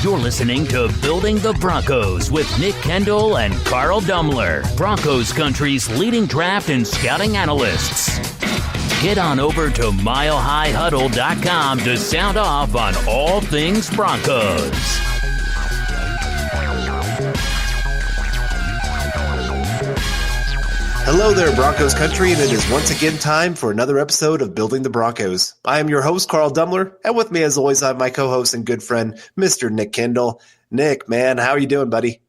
You're listening to Building the Broncos with Nick Kendell and Carl Dumler, Broncos country's leading draft and scouting analysts. Get on over to milehighhuddle.com to sound off on all things Broncos. Hello there, Broncos country, and it is once again time for another episode of Building the Broncos. I am your host, Carl Dumler, and with me, as always, I have my co-host and good friend, Mr. Nick Kendell. Nick, man, how are you doing, buddy?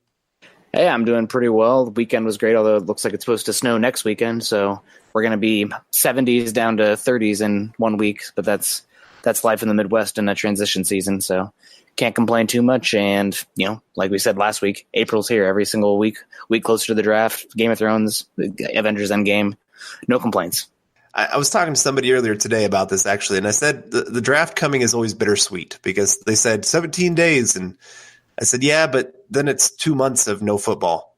Hey, I'm doing pretty well. The weekend was great, although it looks like it's supposed to snow next weekend, so we're going to be 70s down to 30s in 1 week, but that's life in the Midwest in a transition season, so can't complain too much. And, you know, like we said last week, April's here every single week closer to the draft, Game of Thrones, Avengers Endgame, no complaints. I was talking to somebody earlier today about this, actually, and I said the draft coming is always bittersweet because they said 17 days, and I said, yeah, but then it's 2 months of no football.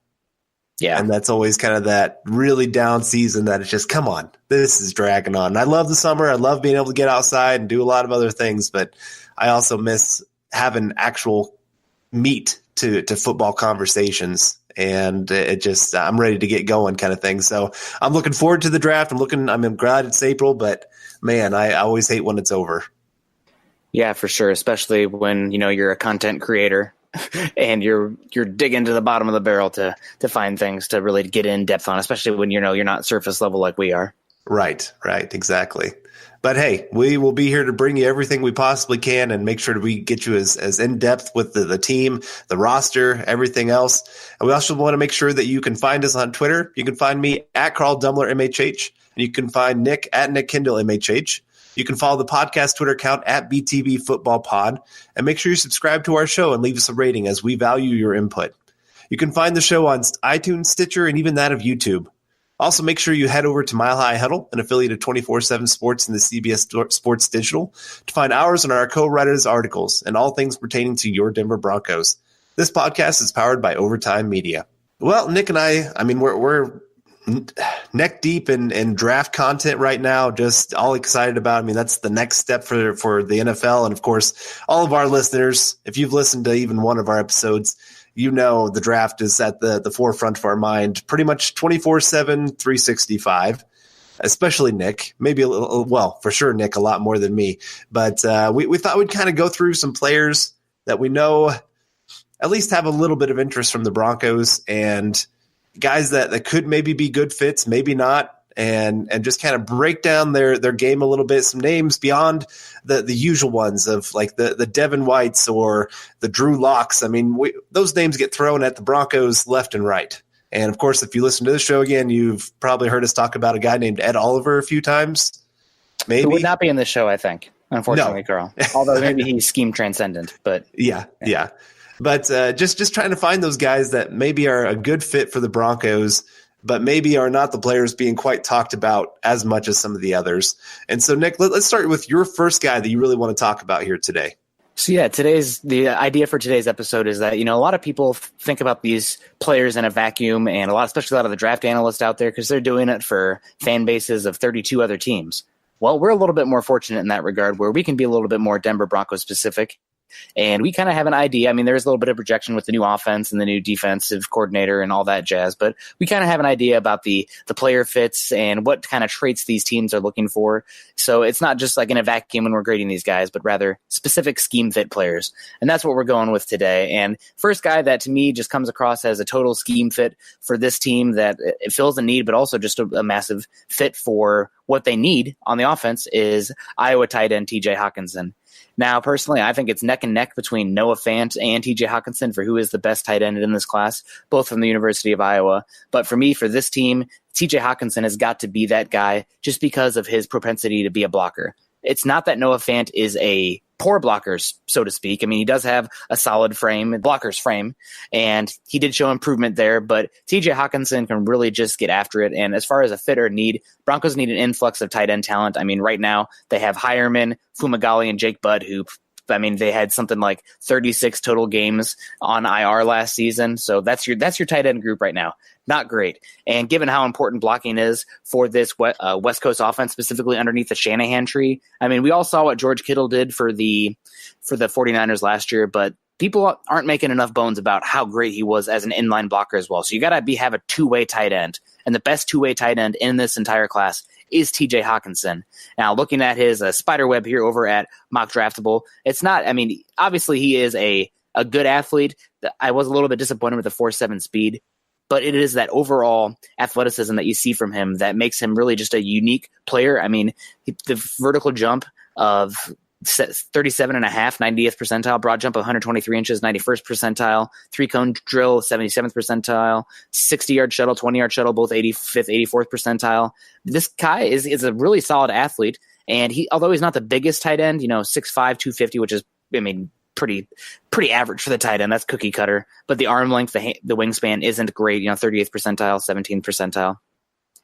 Yeah. And that's always kind of that really down season that it's just, come on, this is dragging on. And I love the summer. I love being able to get outside and do a lot of other things, but I also miss having actual meat to football conversations. And it just, I'm ready to get going kind of thing. So I'm looking forward to the draft. I'm glad it's April, but man, I always hate when it's over. Yeah, for sure. Especially when, you know, you're a content creator and you're digging to the bottom of the barrel to find things to really get in depth on, especially when, you know, you're not surface level like we are. Right. Exactly. But hey, we will be here to bring you everything we possibly can and make sure that we get you as in-depth with the team, the roster, everything else. And we also want to make sure that you can find us on Twitter. You can find me at Carl Dumler, MHH. And you can find Nick at Nick Kendell, MHH. You can follow the podcast Twitter account at BTB Football Pod. And make sure you subscribe to our show and leave us a rating as we value your input. You can find the show on iTunes, Stitcher, and even that of YouTube. Also, make sure you head over to Mile High Huddle, an affiliate of 24/7 Sports and the CBS Sports Digital, to find ours and our co-writers' articles and all things pertaining to your Denver Broncos. This podcast is powered by Overtime Media. Well, Nick and I mean, we're neck deep in draft content right now, just all excited about. I mean, that's the next step for the NFL. And, of course, all of our listeners, if you've listened to even one of our episodes, you know the draft is at the forefront of our mind pretty much 24/7, 365, especially Nick. Maybe a little, well, for sure, Nick, a lot more than me. But we thought we'd kind of go through some players that we know at least have a little bit of interest from the Broncos and guys that could maybe be good fits, maybe not, and just kind of break down their game a little bit. Some names beyond the usual ones of like the Devin Whites or the Drew Locks. I mean, those names get thrown at the Broncos left and right. And of course, if you listen to this show again, you've probably heard us talk about a guy named Ed Oliver a few times. Maybe. Who would not be in the show, I think, unfortunately, no. Carl. Although maybe he's scheme transcendent, but yeah. But just trying to find those guys that maybe are a good fit for the Broncos, but maybe are not the players being quite talked about as much as some of the others. And so, Nick, let's start with your first guy that you really want to talk about here today. So, yeah, the idea for today's episode is that, you know, a lot of people think about these players in a vacuum, and especially a lot of the draft analysts out there, because they're doing it for fan bases of 32 other teams. Well, we're a little bit more fortunate in that regard, where we can be a little bit more Denver Broncos specific. And we kind of have an idea. I mean, there's a little bit of projection with the new offense and the new defensive coordinator and all that jazz, but we kind of have an idea about the player fits and what kind of traits these teams are looking for. So it's not just like in a vacuum when we're grading these guys, but rather specific scheme fit players. And that's what we're going with today. And first guy that to me just comes across as a total scheme fit for this team that it fills a need, but also just a massive fit for what they need on the offense is Iowa tight end TJ Hockenson. Now, personally, I think it's neck and neck between Noah Fant and TJ Hockenson for who is the best tight end in this class, both from the University of Iowa. But for me, for this team, TJ Hockenson has got to be that guy just because of his propensity to be a blocker. It's not that Noah Fant is a poor blocker, so to speak. I mean, he does have a solid frame, blocker's frame, and he did show improvement there, but TJ Hockenson can really just get after it. And as far as a fit or need, Broncos need an influx of tight end talent. I mean, right now they have Hireman, Fumagalli, and Jake Budd, who, I mean, they had something like 36 total games on IR last season. So that's your tight end group right now. Not great. And given how important blocking is for this West Coast offense, specifically underneath the Shanahan tree, I mean, we all saw what George Kittle did for the 49ers last year, but people aren't making enough bones about how great he was as an inline blocker as well. So you got to have a two-way tight end. And the best two-way tight end in this entire class is TJ Hockenson. Now, looking at his spider web here over at Mock Draftable, it's not, I mean, obviously he is a good athlete. I was a little bit disappointed with the 4.7 speed, but it is that overall athleticism that you see from him that makes him really just a unique player. I mean, the vertical jump of 37.5, 90th percentile, broad jump of 123 inches, 91st percentile, 3-cone drill, 77th percentile, 60-yard shuttle, 20-yard shuttle, both 85th, 84th percentile. This guy is a really solid athlete, and although he's not the biggest tight end, 6'5", 250, which is, I mean, pretty average for the tight end. That's cookie cutter. But the arm length, the wingspan isn't great, 38th percentile, 17th percentile.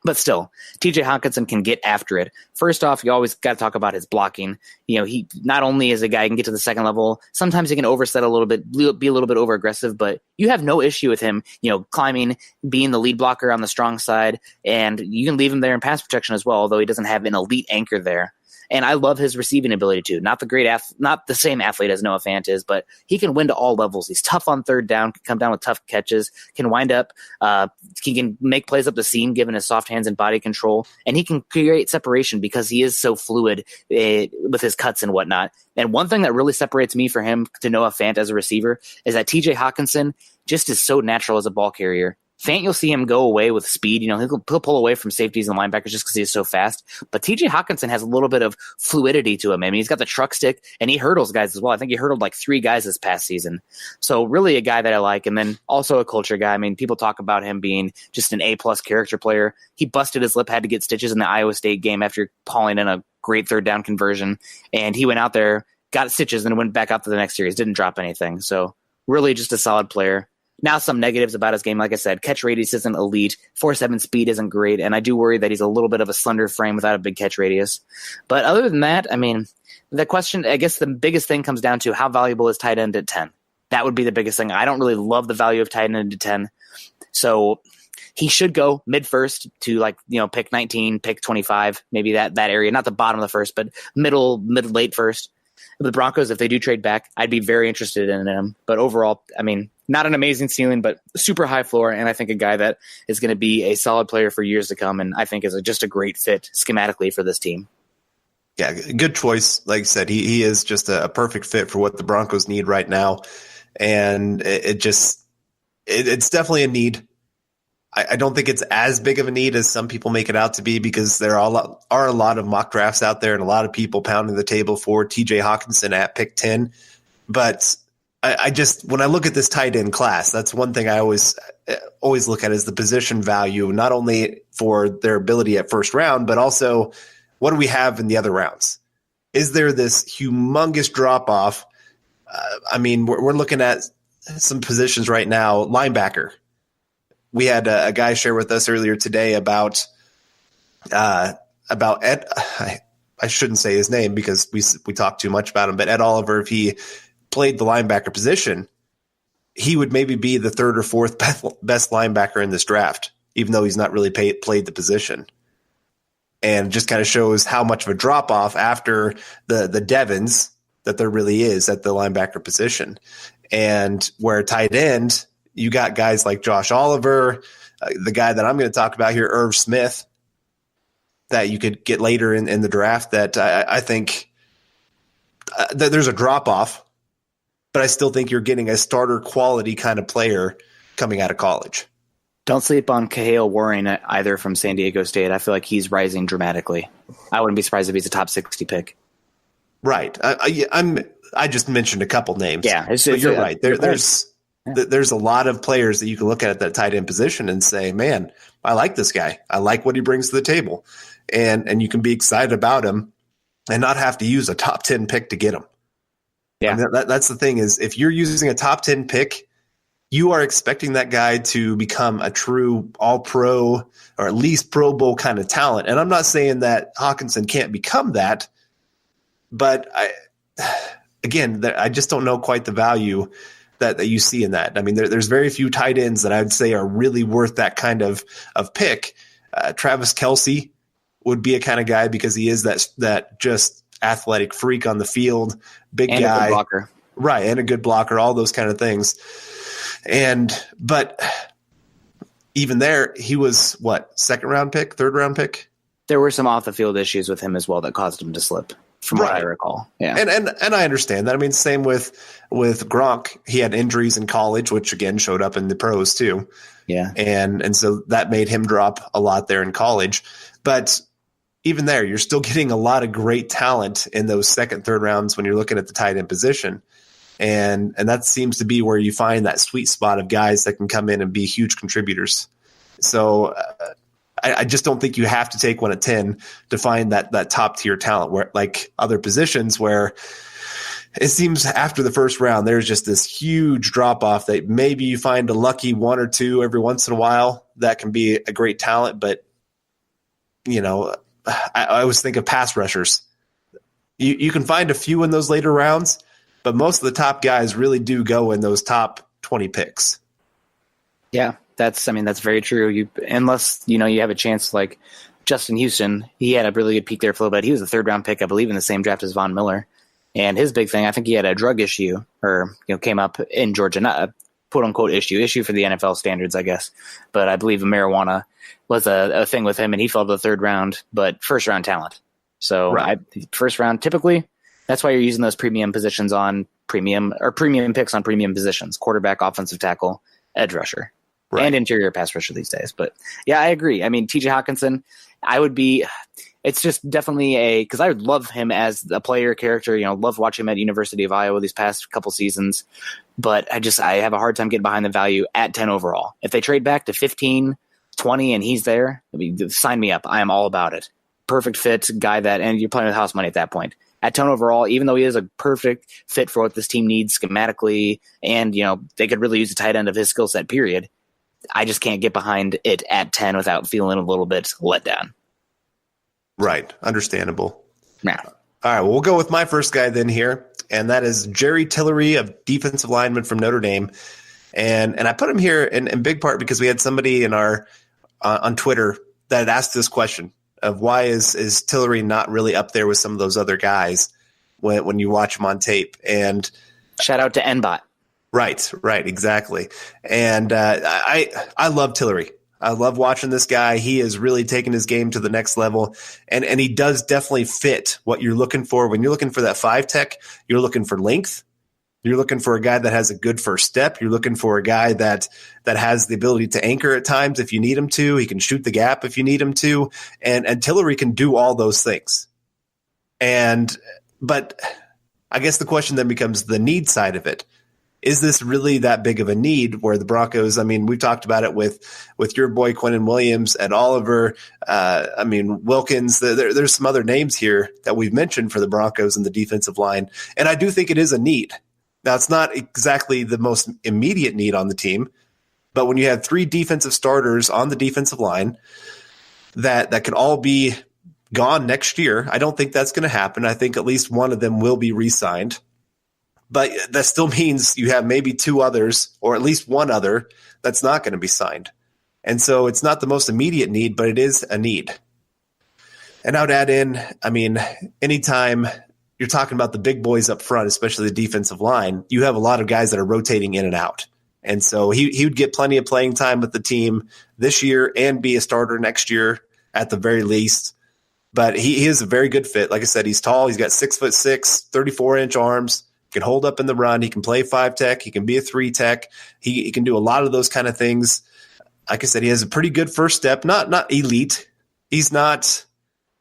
But still, TJ Hockenson can get after it. First off, you always got to talk about his blocking. He not only is a guy who can get to the second level, sometimes he can overset a little bit, be a little bit over aggressive, but you have no issue with him, climbing, being the lead blocker on the strong side, and you can leave him there in pass protection as well, although he doesn't have an elite anchor there. And I love his receiving ability too. Not the same athlete as Noah Fant is, but he can win to all levels. He's tough on third down, can come down with tough catches, can wind up, he can make plays up the seam given his soft hands and body control, and he can create separation because he is so fluid with his cuts and whatnot. And one thing that really separates me from him to Noah Fant as a receiver is that TJ Hockenson just is so natural as a ball carrier. Fant, you'll see him go away with speed. He'll pull away from safeties and linebackers just because he's so fast. But TJ Hockenson has a little bit of fluidity to him. I mean, he's got the truck stick, and he hurdles guys as well. I think he hurdled like 3 guys this past season. So really a guy that I like. And then also a culture guy. I mean, people talk about him being just an A-plus character player. He busted his lip, had to get stitches in the Iowa State game after calling in a great third down conversion. And he went out there, got stitches, and went back out to the next series. Didn't drop anything. So really just a solid player. Now some negatives about his game. Like I said, catch radius isn't elite. 4.7 speed isn't great. And I do worry that he's a little bit of a slender frame without a big catch radius. But other than that, I mean, the question, I guess the biggest thing comes down to how valuable is tight end at 10. That would be the biggest thing. I don't really love the value of tight end at 10. So he should go mid-first to pick 19, pick 25, maybe that area. Not the bottom of the first, but mid-late first. The Broncos, if they do trade back, I'd be very interested in him. But overall, I mean, not an amazing ceiling, but super high floor, and I think a guy that is going to be a solid player for years to come, and I think is just a great fit schematically for this team. Yeah, good choice. Like I said, he is just a perfect fit for what the Broncos need right now, and it's definitely a need. I don't think it's as big of a need as some people make it out to be, because there are a lot of mock drafts out there and a lot of people pounding the table for TJ Hockenson at pick 10. But I just, when I look at this tight end class, that's one thing I always look at is the position value, not only for their ability at first round, but also what do we have in the other rounds? Is there this humongous drop off? I mean, we're looking at some positions right now. Linebacker. We had a guy share with us earlier today about Ed. I shouldn't say his name because we talked too much about him, but Ed Oliver, if he played the linebacker position, he would maybe be the third or fourth best linebacker in this draft, even though he's not really played the position. And just kind of shows how much of a drop off after the Devons that there really is at the linebacker position. And where tight end, you got guys like Josh Oliver, the guy that I'm going to talk about here, Irv Smith, that you could get later in the draft that I think that there's a drop-off, but I still think you're getting a starter quality kind of player coming out of college. Don't sleep on Kahale Warren either from San Diego State. I feel like he's rising dramatically. I wouldn't be surprised if he's a top 60 pick. Right. I just mentioned a couple names. Yeah. But you're right. There's a lot of players that you can look at that tight end position and say, man, I like this guy. I like what he brings to the table. And you can be excited about him and not have to use a top 10 pick to get him. Yeah. I mean, that's the thing is if you're using a top 10 pick, you are expecting that guy to become a true all-pro or at least Pro Bowl kind of talent. And I'm not saying that Hockenson can't become that, but I just don't know quite the value that you see in that. I mean, there's very few tight ends that I would say are really worth that kind of pick. Travis Kelce would be a kind of guy because he is that just athletic freak on the field, big and guy. A good blocker. Right, and a good blocker, all those kind of things. But even there, he was second round pick, third round pick? There were some off the field issues with him as well that caused him to slip, from what I recall. Yeah. And I understand that. I mean, same with Gronk. He had injuries in college, which again showed up in the pros too. Yeah. And so that made him drop a lot there in college. But even there, you're still getting a lot of great talent in those second, third rounds when you're looking at the tight end position. And that seems to be where you find that sweet spot of guys that can come in and be huge contributors. So I just don't think you have to take one at 10 to find that top tier talent, where like other positions where it seems after the first round, there's just this huge drop off that maybe you find a lucky one or two every once in a while that can be a great talent. But, I always think of pass rushers. You can find a few in those later rounds, but most of the top guys really do go in those top 20 picks. Yeah, that's very true. Unless you have a chance like Justin Houston, he had a really good peak there for a little bit. He was a third round pick, I believe, in the same draft as Von Miller. And his big thing, I think he had a drug issue or came up in Georgia, not a quote unquote issue for the NFL standards, I guess. But I believe marijuana was a thing with him, and he fell to the third round, but first round talent. So first round, typically, that's why you're using those premium positions on premium picks on premium positions: quarterback, offensive tackle, edge rusher, and interior pass rusher these days. But yeah, I agree. I mean, TJ Hockenson, it's just definitely because I love him as a player character. Love watching him at University of Iowa these past couple seasons. But I have a hard time getting behind the value at 10 overall. If they trade back to 15, 20, and he's there, sign me up. I am all about it. Perfect fit guy and you're playing with house money at that point. At 10 overall, even though he is a perfect fit for what this team needs schematically, and they could really use a tight end of his skill set, period. I just can't get behind it at 10 without feeling a little bit let down. Right. Understandable. Yeah. All right. Well, we'll go with my first guy then here, and that is Jerry Tillery, a defensive lineman from Notre Dame. And I put him here in big part because we had somebody in our on Twitter that had asked this question of why is Tillery not really up there with some of those other guys when you watch him on tape. And shout out to NBot. Right, exactly. And I love Tillery. I love watching this guy. He is really taking his game to the next level, and he does definitely fit what you're looking for. When you're looking for that 5 tech, you're looking for length. You're looking for a guy that has a good first step. You're looking for a guy that has the ability to anchor at times if you need him to. He can shoot the gap if you need him to. And Tillery can do all those things. But I guess the question then becomes the need side of it. Is this really that big of a need where the Broncos, we've talked about it with your boy Quinnen Williams and Oliver, Wilkins. There's some other names here that we've mentioned for the Broncos in the defensive line. And I do think it is a need. Now, it's not exactly the most immediate need on the team, but when you have 3 defensive starters on the defensive line that could all be gone next year, I don't think that's going to happen. I think at least one of them will be re-signed. But that still means you have maybe 2 others, or at least one other, that's not going to be signed. And so it's not the most immediate need, but it is a need. And I would add in, anytime you're talking about the big boys up front, especially the defensive line, you have a lot of guys that are rotating in and out. And so he would get plenty of playing time with the team this year and be a starter next year at the very least. But he is a very good fit. Like I said, he's tall. He's got 6'6", 34-inch arms. He can hold up in the run. He can play 5 tech. He can be a 3 tech. He can do a lot of those kind of things. Like I said, he has a pretty good first step. Not elite. He's not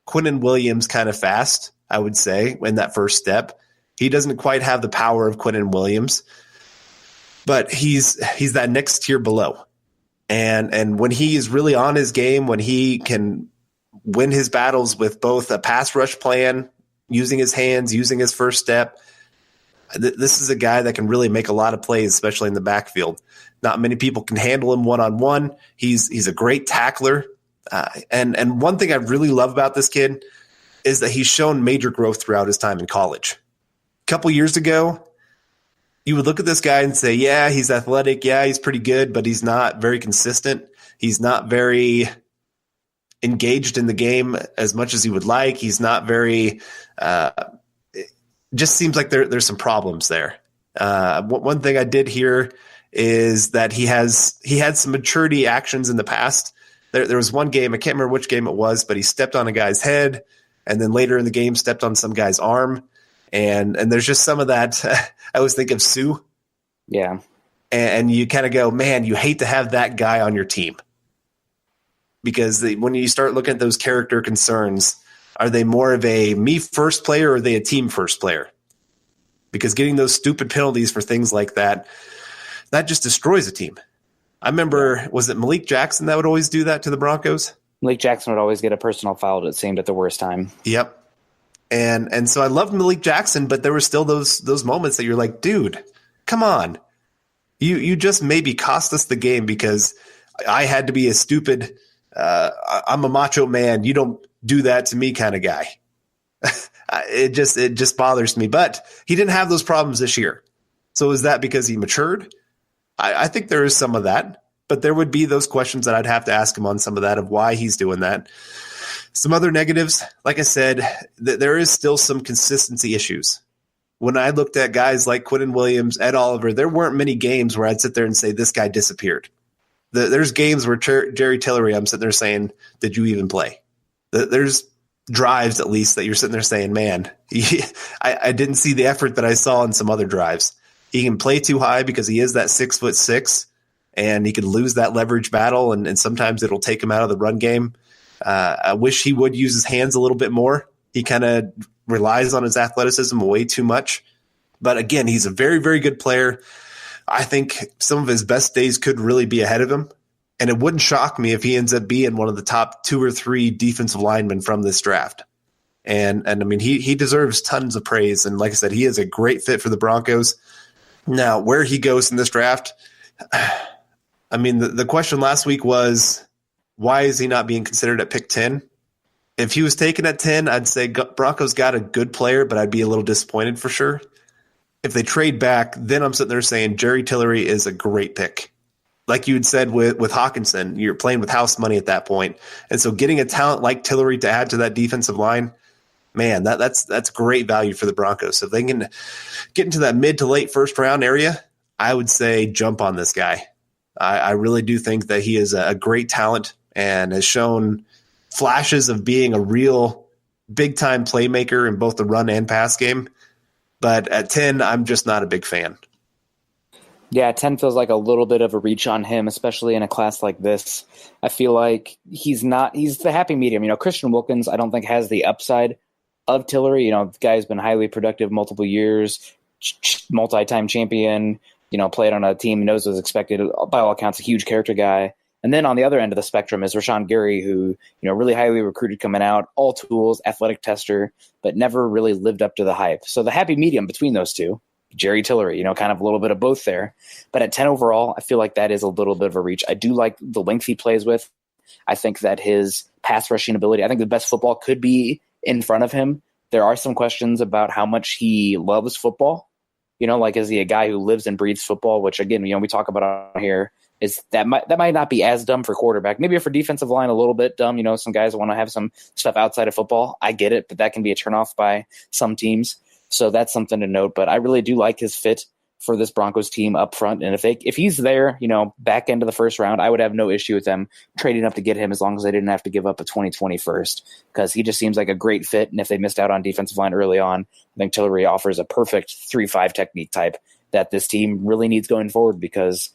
Quinnen Williams kind of fast, I would say, in that first step. He doesn't quite have the power of Quinnen Williams, but he's that next tier below. And when he is really on his game, when he can win his battles with both a pass rush plan, using his hands, using his first step, this is a guy that can really make a lot of plays, especially in the backfield. Not many people can handle him one-on-one. He's a great tackler. And one thing I really love about this kid is that he's shown major growth throughout his time in college. A couple years ago, you would look at this guy and say, yeah, he's athletic. Yeah, he's pretty good, but he's not very consistent. He's not very engaged in the game as much as he would like. He's not very just seems like there's some problems there. One thing I did hear is that he had some maturity actions in the past. There was one game, I can't remember which game it was, but he stepped on a guy's head, and then later in the game stepped on some guy's arm. And there's just some of that. I always think of Sue. Yeah. And you kind of go, man, you hate to have that guy on your team. Because when you start looking at those character concerns, are they more of a me first player or are they a team first player? Because getting those stupid penalties for things like that just destroys a team. I remember, was it Malik Jackson that would always do that to the Broncos? Malik Jackson would always get a personal foul, it seemed, at the worst time. Yep. And so I loved Malik Jackson, but there were still those moments that you're like, dude, come on. You just maybe cost us the game because I had to be a stupid, I'm a macho man, you don't do that to me kind of guy. It just bothers me. But he didn't have those problems this year. So is that because he matured? I think there is some of that, but there would be those questions that I'd have to ask him on some of that of why he's doing that. Some other negatives, like I said, there is still some consistency issues. When I looked at guys like Quinnen Williams, Ed Oliver, there weren't many games where I'd sit there and say, this guy disappeared. There's games where Jerry Tillery, I'm sitting there saying, did you even play? There's drives, at least, that you're sitting there saying, man, I didn't see the effort that I saw in some other drives. He can play too high because he is that 6'6", and he can lose that leverage battle, and sometimes it'll take him out of the run game. I wish he would use his hands a little bit more. He kind of relies on his athleticism way too much. But again, he's a very, very good player. I think some of his best days could really be ahead of him. And it wouldn't shock me if he ends up being one of the top 2 or 3 defensive linemen from this draft. And I mean, he deserves tons of praise. And like I said, he is a great fit for the Broncos. Now, where he goes in this draft, I mean, the question last week was, why is he not being considered at pick 10? If he was taken at 10, I'd say Broncos got a good player, but I'd be a little disappointed for sure. If they trade back, then I'm sitting there saying Jerry Tillery is a great pick. Like you had said with Hockenson, you're playing with house money at that point. And so getting a talent like Tillery to add to that defensive line, man, that's great value for the Broncos. So if they can get into that mid to late first round area, I would say jump on this guy. I really do think that he is a great talent and has shown flashes of being a real big-time playmaker in both the run and pass game. But at 10, I'm just not a big fan. Yeah, 10 feels like a little bit of a reach on him, especially in a class like this. I feel like he's the happy medium. You know, Christian Wilkins, I don't think has the upside of Tillery. You know, the guy's been highly productive multiple years, multi-time champion, you know, played on a team, knows what's expected, by all accounts, a huge character guy. And then on the other end of the spectrum is Rashawn Gary, who, you know, really highly recruited coming out, all tools, athletic tester, but never really lived up to the hype. So the happy medium between those two, Jerry Tillery, you know, kind of a little bit of both there. But at 10 overall, I feel like that is a little bit of a reach. I do like the length he plays with. I think that his pass rushing ability, I think the best football could be in front of him. There are some questions about how much he loves football. You know, like, is he a guy who lives and breathes football, which, again, you know, we talk about on here, is that might not be as dumb for quarterback. Maybe for defensive line, a little bit dumb. You know, some guys want to have some stuff outside of football. I get it, but that can be a turnoff by some teams. So that's something to note. But I really do like his fit for this Broncos team up front. And if he's there, you know, back end of the first round, I would have no issue with them trading up to get him as long as they didn't have to give up a 2020 first, because he just seems like a great fit. And if they missed out on defensive line early on, I think Tillery offers a perfect 3-5 technique type that this team really needs going forward, because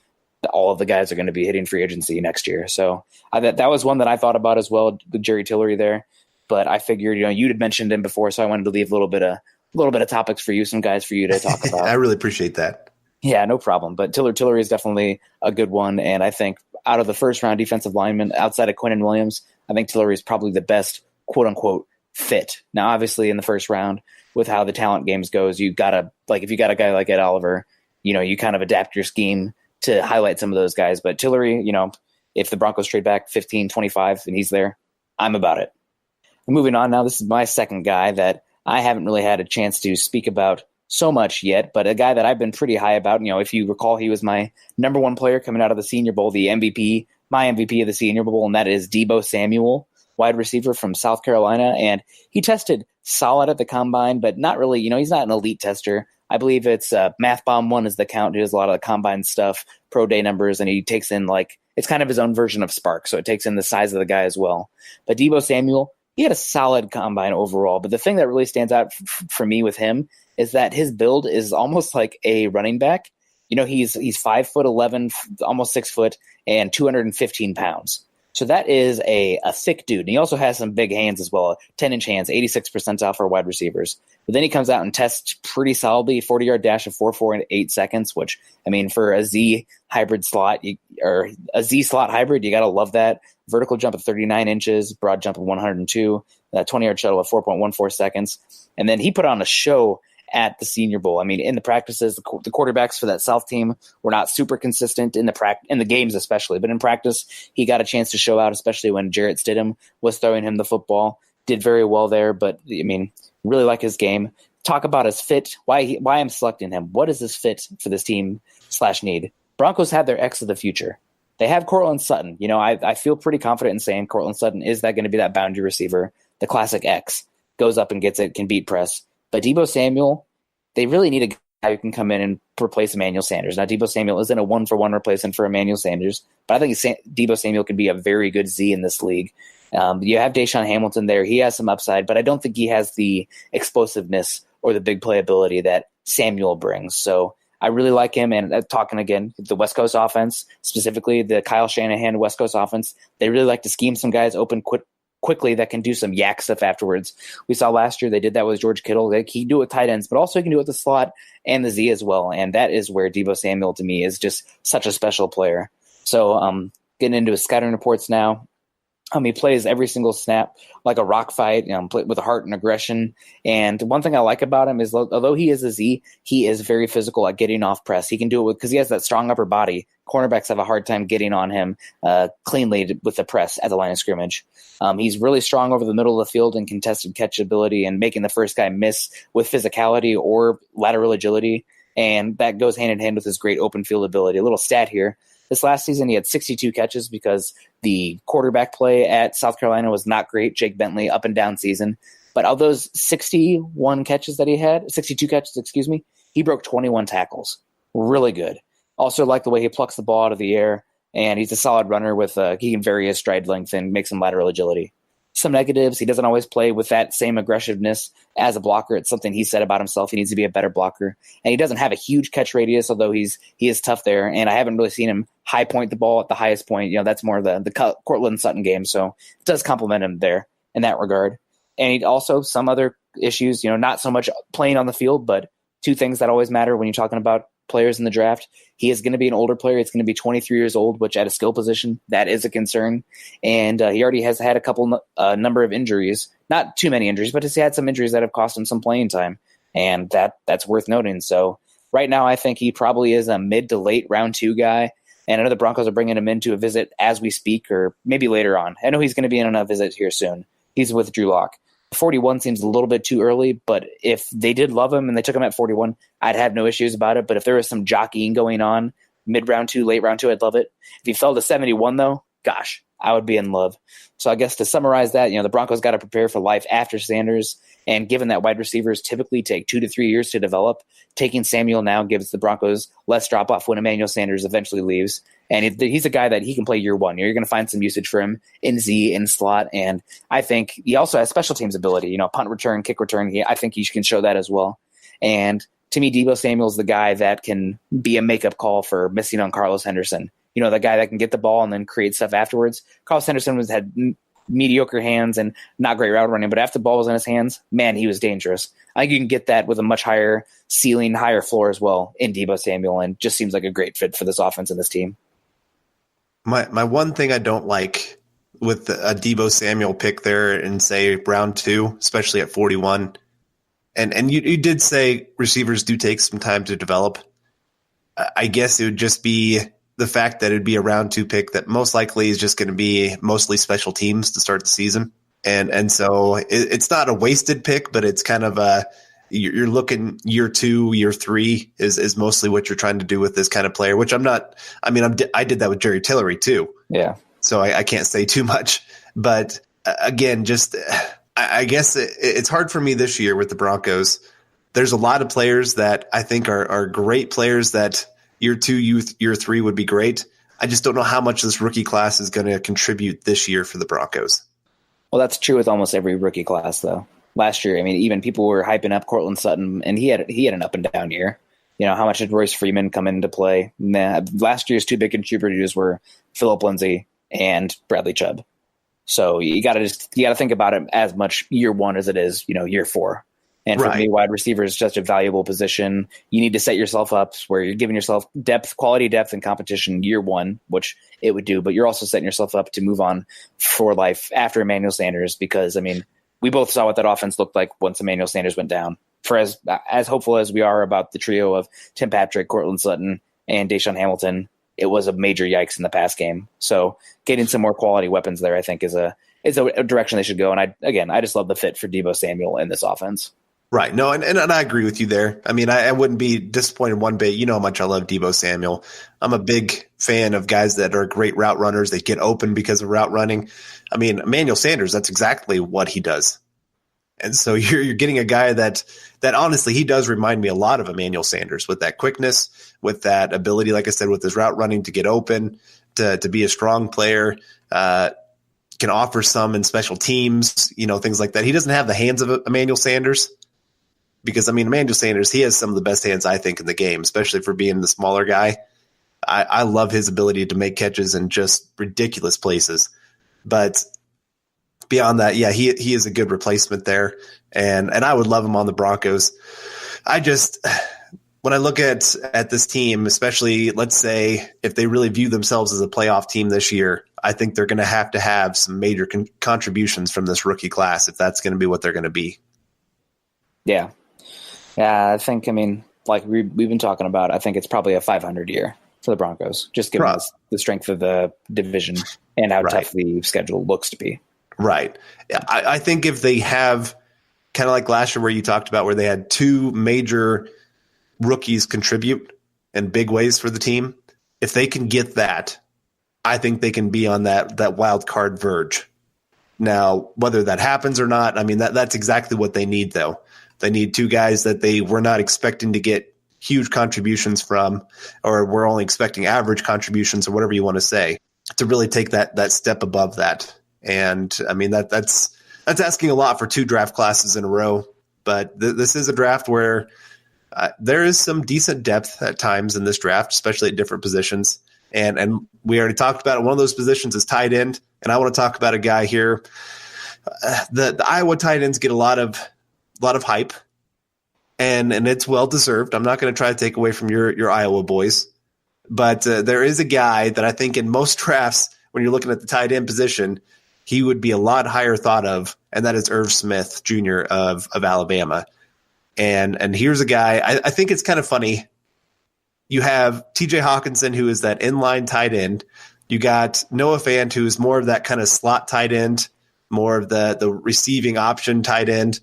all of the guys are going to be hitting free agency next year. So that was one that I thought about as well, with Jerry Tillery there. But I figured, you know, you had mentioned him before, so I wanted to leave a little bit of topics for you, some guys for you to talk about. I really appreciate that. Yeah, no problem. But Tillery is definitely a good one. And I think out of the first round defensive linemen, outside of Quinnen Williams, I think Tillery is probably the best quote unquote fit. Now, obviously in the first round, with how the talent games goes, you gotta, like, if you got a guy like Ed Oliver, you know, you kind of adapt your scheme to highlight some of those guys. But Tillery, you know, if the Broncos trade back 15, 25 and he's there, I'm about it. Moving on now, this is my second guy that I haven't really had a chance to speak about so much yet, but a guy that I've been pretty high about. You know, if you recall, he was my number one player coming out of the Senior Bowl, the MVP, my MVP of the Senior Bowl, and that is Deebo Samuel, wide receiver from South Carolina. And he tested solid at the combine, but not really, you know, he's not an elite tester. I believe it's Math Bomb 1 is the count. He does a lot of the combine stuff, pro day numbers, and he takes in it's kind of his own version of Spark. So it takes in the size of the guy as well. But Deebo Samuel, he had a solid combine overall. But the thing that really stands out for me with him is that his build is almost like a running back. He's 5'11", almost 6 foot, and 215 pounds. So that is a thick dude. And he also has some big hands as well, 10-inch hands, 86 percentile for wide receivers. But then he comes out and tests pretty solidly, 40-yard dash of 4.4 in 8 seconds, which, for a Z hybrid slot, or a Z slot hybrid, you got to love that. Vertical jump of 39 inches, broad jump of 102, that 20-yard shuttle of 4.14 seconds. And then he put on a show at the Senior Bowl. In the practices, the quarterbacks for that South team were not super consistent in the games especially, but in practice, he got a chance to show out, especially when Jarrett Stidham was throwing him the football. Did very well there, but really like his game. Talk about his fit, why I'm selecting him. What is his fit for this team / need? Broncos have their X of the future. They have Cortland Sutton. I feel pretty confident in saying Cortland Sutton is that going to be that boundary receiver, the classic X, goes up and gets it, can beat press. But Deebo Samuel, they really need a guy who can come in and replace Emmanuel Sanders. Now, Deebo Samuel isn't a one-for-one replacement for Emmanuel Sanders, but I think Deebo Samuel can be a very good Z in this league. You have Deshaun Hamilton there. He has some upside, but I don't think he has the explosiveness or the big playability that Samuel brings. So I really like him. And talking again, the West Coast offense, specifically the Kyle Shanahan West Coast offense, they really like to scheme some guys open quickly that can do some yak stuff afterwards. We saw last year they did that with George Kittle. He can do it with tight ends, but also he can do it with the slot and the Z as well. And that is where Deebo Samuel, to me, is just such a special player. So getting into his scouting reports now. He plays every single snap like a rock fight, with a heart and aggression. And one thing I like about him is, although he is a Z, he is very physical at getting off press. He can do it because he has that strong upper body. Cornerbacks have a hard time getting on him cleanly with the press at the line of scrimmage. He's really strong over the middle of the field in contested catch ability and making the first guy miss with physicality or lateral agility. And that goes hand in hand with his great open field ability. A little stat here. This last season, he had 62 catches because the quarterback play at South Carolina was not great. Jake Bentley, up and down season. But of those 62 catches that he had, he broke 21 tackles. Really good. Also like the way he plucks the ball out of the air, and he's a solid runner with he can vary his stride length and make some lateral agility. Some negatives, he doesn't always play with that same aggressiveness as a blocker. It's something he said about himself. He needs to be a better blocker. And he doesn't have a huge catch radius, although he is tough there. And I haven't really seen him high point the ball at the highest point. That's more the Cortland Sutton game. So it does compliment him there in that regard. And he also, some other issues, not so much playing on the field, but two things that always matter when you're talking about players in the draft. He is going to be an older player. It's going to be 23 years old, which at a skill position, that is a concern. And he already has had a couple number of injuries, not too many injuries, but he's had some injuries that have cost him some playing time. And that's worth noting. So right now, I think he probably is a mid to late round 2 guy. And I know the Broncos are bringing him in to a visit as we speak, or maybe later on. I know he's going to be in on a visit here soon. He's with Drew Lock. 41 seems a little bit too early, but if they did love him and they took him at 41, I'd have no issues about it. But if there was some jockeying going on mid-round 2, late round 2, I'd love it. If he fell to 71, though, gosh, I would be in love. So I guess to summarize that, the Broncos got to prepare for life after Sanders. And given that wide receivers typically take 2 to 3 years to develop, taking Samuel now gives the Broncos less drop-off when Emmanuel Sanders eventually leaves. And he's a guy that he can play year one. You're going to find some usage for him in Z, in slot. And I think he also has special teams ability, punt return, kick return. I think he can show that as well. And to me, Deebo Samuel's the guy that can be a makeup call for missing on Carlos Henderson. The guy that can get the ball and then create stuff afterwards. Carlos Henderson had mediocre hands and not great route running, but after the ball was in his hands, man, he was dangerous. I think you can get that with a much higher ceiling, higher floor as well in Deebo Samuel, and just seems like a great fit for this offense and this team. My one thing I don't like with a Deebo Samuel pick there in, say, round 2, especially at 41, and you did say receivers do take some time to develop. I guess it would just be the fact that it'd be a round 2 pick that most likely is just going to be mostly special teams to start the season. And so it's not a wasted pick, but it's kind of you're looking year 2, year 3 is mostly what you're trying to do with this kind of player, which I did that with Jerry Tillery too. Yeah. So I can't say too much, but again, just I guess it's hard for me this year with the Broncos there's a lot of players that I think are great players that year 2, year 3 would be great. I just don't know how much this rookie class is going to contribute this year for the Broncos. Well, that's true with almost every rookie class, though. Last year, I mean, even people were hyping up Cortland Sutton, and he had an up and down year. You know, how much did Royce Freeman come into play? Nah, last year's 2 big contributors were Phillip Lindsay and Bradley Chubb. So you got to think about it as much year 1 as it is, year 4. And for me, wide receiver is just a valuable position. You need to set yourself up where you're giving yourself quality depth and competition year 1, which it would do, but you're also setting yourself up to move on for life after Emmanuel Sanders, because, I mean, we both saw what that offense looked like once Emmanuel Sanders went down. For as hopeful as we are about the trio of Tim Patrick, Cortland Sutton, and Deshaun Hamilton, it was a major yikes in the pass game. So getting some more quality weapons there, I think, is a direction they should go. And I just love the fit for Deebo Samuel in this offense. Right. No, and I agree with you there. I mean, I wouldn't be disappointed one bit. You know how much I love Deebo Samuel. I'm a big fan of guys that are great route runners. They get open because of route running. I mean, Emmanuel Sanders, that's exactly what he does. And so you're getting a guy that honestly, he does remind me a lot of Emmanuel Sanders with that quickness, with that ability, like I said, with his route running to get open, to be a strong player, can offer some in special teams, things like that. He doesn't have the hands of Emmanuel Sanders. Because, I mean, Emmanuel Sanders, he has some of the best hands, I think, in the game, especially for being the smaller guy. I love his ability to make catches in just ridiculous places. But beyond that, yeah, he is a good replacement there. And I would love him on the Broncos. When I look at this team, especially, let's say, if they really view themselves as a playoff team this year, I think they're going to have some major contributions from this rookie class if that's going to be what they're going to be. Yeah. Yeah, I think, like we've been talking about, I think it's probably a 500 year for the Broncos, just given the strength of the division and how tough the schedule looks to be. Right. I think if they have, kind of like last year where you talked about, where they had 2 major rookies contribute in big ways for the team, if they can get that, I think they can be on that wild card verge. Now, whether that happens or not, that's exactly what they need, though. They need 2 guys that they were not expecting to get huge contributions from, or we're only expecting average contributions, or whatever you want to say, to really take that step above that. And that's asking a lot for 2 draft classes in a row. But this is a draft where there is some decent depth at times in this draft, especially at different positions. And we already talked about it. One of those positions is tight end, and I want to talk about a guy here. The Iowa tight ends get a lot of hype, and it's well deserved. I'm not going to try to take away from your Iowa boys, but there is a guy that I think in most drafts, when you're looking at the tight end position, he would be a lot higher thought of, and that is Irv Smith Jr. of Alabama. And here's a guy, I think it's kind of funny. You have TJ Hockenson, who is that inline tight end. You got Noah Fant, who is more of that kind of slot tight end, more of the receiving option tight end.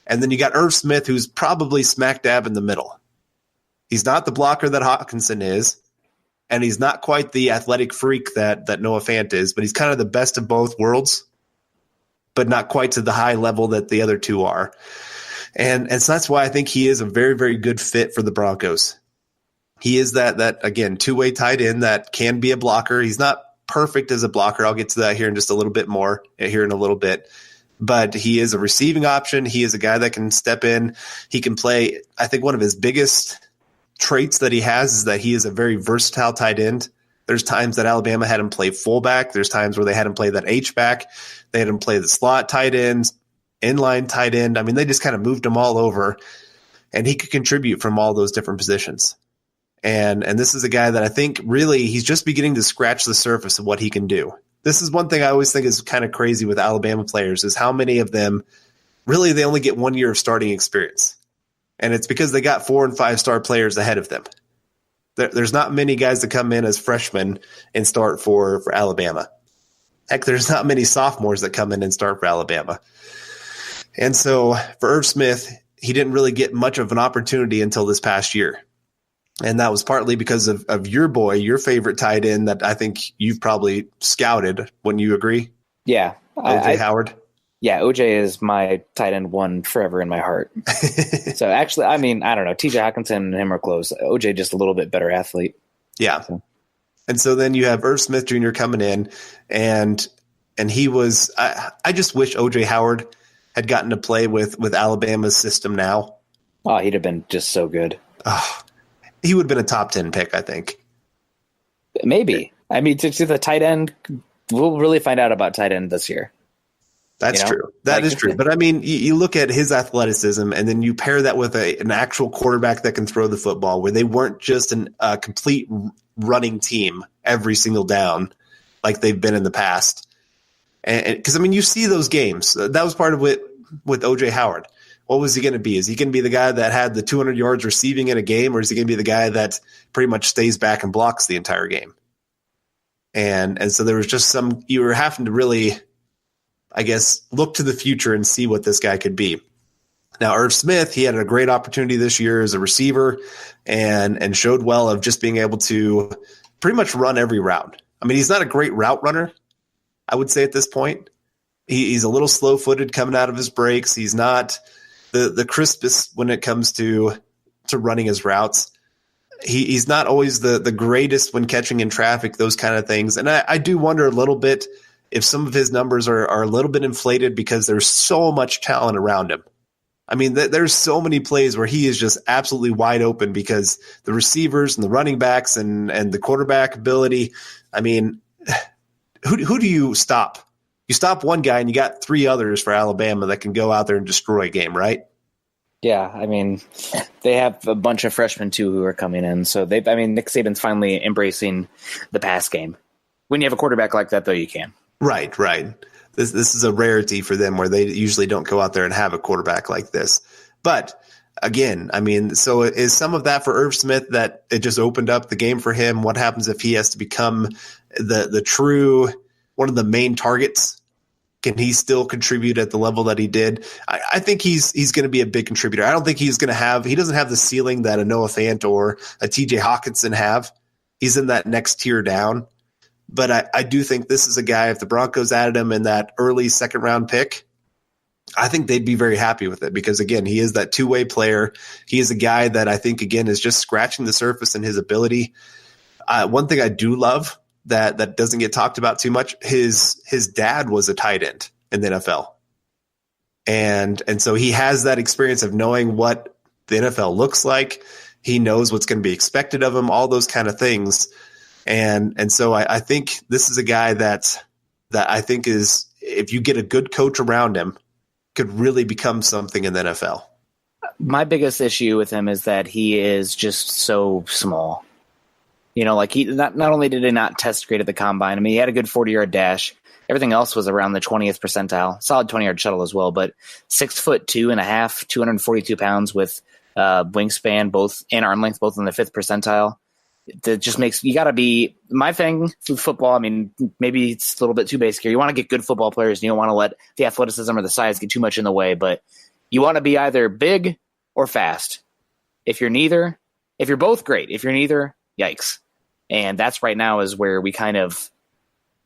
And then you got Irv Smith, who's probably smack dab in the middle. He's not the blocker that Hockenson is, and he's not quite the athletic freak that Noah Fant is, but he's kind of the best of both worlds, but not quite to the high level that the other 2 are. And so that's why I think he is a very, very good fit for the Broncos. He is that again, 2-way tight end that can be a blocker. He's not perfect as a blocker. I'll get to that here in just a little bit more here in a little bit. But he is a receiving option. He is a guy that can step in. He can play. I think one of his biggest traits that he has is that he is a very versatile tight end. There's times that Alabama had him play fullback. There's times where they had him play that H-back. They had him play the slot tight ends, inline tight end. They just kind of moved him all over, and he could contribute from all those different positions. And this is a guy that I think really he's just beginning to scratch the surface of what he can do. This is one thing I always think is kind of crazy with Alabama players is how many of them really they only get 1 year of starting experience. And it's because they got 4- and 5-star players ahead of them. There's not many guys that come in as freshmen and start for Alabama. Heck, there's not many sophomores that come in and start for Alabama. And so for Irv Smith, he didn't really get much of an opportunity until this past year. And that was partly because of your boy, your favorite tight end that I think you've probably scouted. Wouldn't you agree? Yeah. OJ Howard. Yeah, OJ is my tight end one forever in my heart. So actually, I mean, I don't know. TJ Hockenson and him are close. OJ just a little bit better athlete. Yeah. And so then you have Irv Smith Jr. coming in, and he was I just wish OJ Howard had gotten to play with Alabama's system now. Oh, he'd have been just so good. He would have been a top 10 pick, I think. Maybe. I mean, to the tight end, we'll really find out about tight end this year. That's true. That is true. But I mean, you look at his athleticism, and then you pair that with an actual quarterback that can throw the football, where they weren't just a complete running team every single down like they've been in the past. And because, I mean, you see those games. That was part of it with OJ Howard. What was he going to be? Is he going to be the guy that had the 200 yards receiving in a game, or is he going to be the guy that pretty much stays back and blocks the entire game? And so there was just you were having to really, I guess, look to the future and see what this guy could be. Now, Irv Smith, he had a great opportunity this year as a receiver and showed well of just being able to pretty much run every route. I mean, he's not a great route runner, I would say at this point. He's a little slow-footed coming out of his breaks. He's not the crispest when it comes to running his routes. He's not always the greatest when catching in traffic, those kind of things. And I do wonder a little bit if some of his numbers are a little bit inflated because there's so much talent around him. I mean, there's so many plays where he is just absolutely wide open because the receivers and the running backs and the quarterback ability. I mean, who do you stop? You stop one guy and you got three others for Alabama that can go out there and destroy a game, right? Yeah, I mean, they have a bunch of freshmen too who are coming in. So Nick Saban's finally embracing the pass game. When you have a quarterback like that, though, you can. Right. This is a rarity for them where they usually don't go out there and have a quarterback like this. But again, I mean, so is some of that for Irv Smith that it just opened up the game for him? What happens if he has to become the true one of the main targets? Can he still contribute at the level that he did? I think he's going to be a big contributor. I don't think he doesn't have the ceiling that a Noah Fant or a TJ Hockenson have. He's in that next tier down. But I do think this is a guy, if the Broncos added him in that early second-round pick, I think they'd be very happy with it because, again, he is that two-way player. He is a guy that I think, again, is just scratching the surface in his ability. One thing I do love that doesn't get talked about too much, his dad was a tight end in the NFL. And so he has that experience of knowing what the NFL looks like. He knows what's going to be expected of him, all those kind of things. And so I think this is a guy that I think is, if you get a good coach around him, could really become something in the NFL. My biggest issue with him is that he is just so small. You know, like he not only did he not test great at the combine, I mean, he had a good 40-yard dash. Everything else was around the 20th percentile, solid 20-yard shuttle as well, but 6'2.5", 242 pounds with wingspan, both and arm length, both in the 5th percentile. That just makes you got to be my thing with football. I mean, maybe it's a little bit too basic here. You want to get good football players, and you don't want to let the athleticism or the size get too much in the way. But you want to be either big or fast. If you're both great. If you're neither, yikes. And that's right now is where it kind of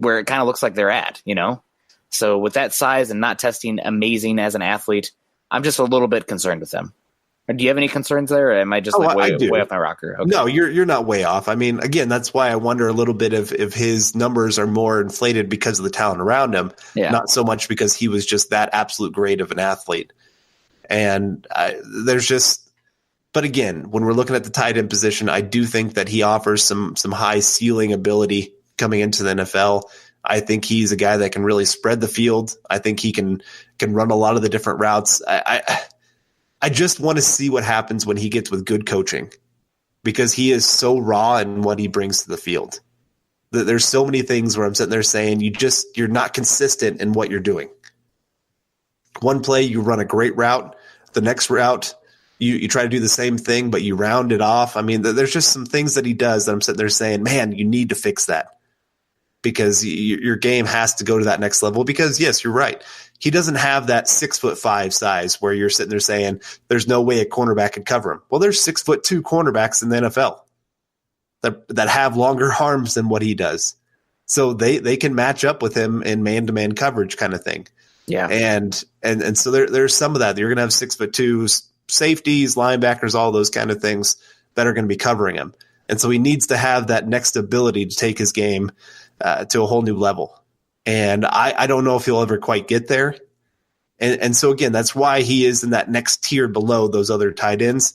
looks like they're at. You know, so with that size and not testing amazing as an athlete, I'm just a little bit concerned with them. Do you have any concerns there, or am I just way off my rocker? Okay. No, you're not way off. I mean, again, that's why I wonder a little bit if his numbers are more inflated because of the talent around him, not so much because he was just that absolute great of an athlete. And but again, when we're looking at the tight end position, I do think that he offers some high ceiling ability coming into the NFL. I think he's a guy that can really spread the field. I think he can run a lot of the different routes. I just want to see what happens when he gets with good coaching because he is so raw in what he brings to the field. There's so many things where I'm sitting there saying you're not consistent in what you're doing. One play, you run a great route. The next route, you try to do the same thing, but you round it off. I mean, there's just some things that he does that I'm sitting there saying, man, you need to fix that because your game has to go to that next level because, yes, you're right. He doesn't have that 6'5" size where you're sitting there saying there's no way a cornerback could cover him. Well, there's 6'2" cornerbacks in the NFL that have longer arms than what he does. So they can match up with him in man-to-man coverage kind of thing. Yeah. And so there's some of that. You're going to have 6'2" safeties, linebackers, all those kind of things that are going to be covering him. And so he needs to have that next ability to take his game to a whole new level. And I don't know if he'll ever quite get there. And so, again, that's why he is in that next tier below those other tight ends.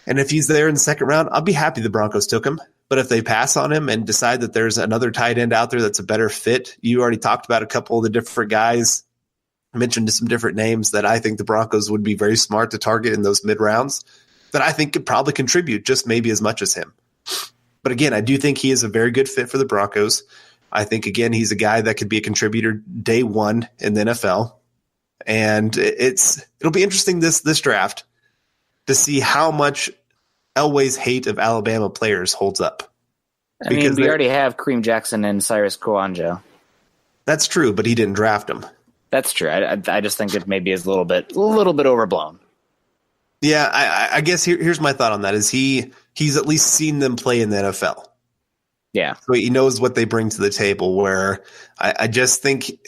And if he's there in the second round, I'll be happy the Broncos took him. But if they pass on him and decide that there's another tight end out there that's a better fit, you already talked about a couple of the different guys, mentioned some different names that I think the Broncos would be very smart to target in those mid-rounds that I think could probably contribute just maybe as much as him. But again, I do think he is a very good fit for the Broncos. I think, again, he's a guy that could be a contributor day one in the NFL. And it'll be interesting this draft to see how much Elway's hate of Alabama players holds up. I mean, we already have Kareem Jackson and Cyrus Kouandjio. That's true, but he didn't draft him. That's true. I just think it maybe is a little bit overblown. Yeah, I guess here's my thought on that is he's at least seen them play in the NFL. Yeah. So he knows what they bring to the table, where I just think –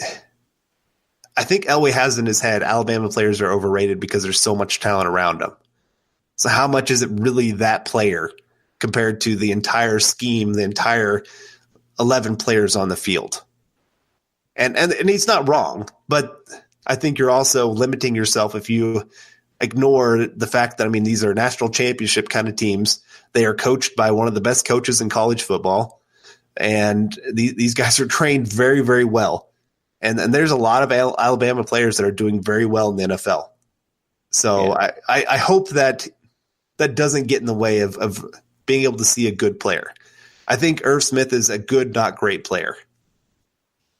I think Elway has in his head Alabama players are overrated because there's so much talent around them. So how much is it really that player compared to the entire scheme, the entire 11 players on the field? And he's not wrong, but I think you're also limiting yourself if you ignore the fact that, I mean, these are national championship kind of teams. They are coached by one of the best coaches in college football, and these guys are trained very, very well. And there's a lot of Alabama players that are doing very well in the NFL. So yeah. I hope that doesn't get in the way of being able to see a good player. I think Irv Smith is a good, not great player.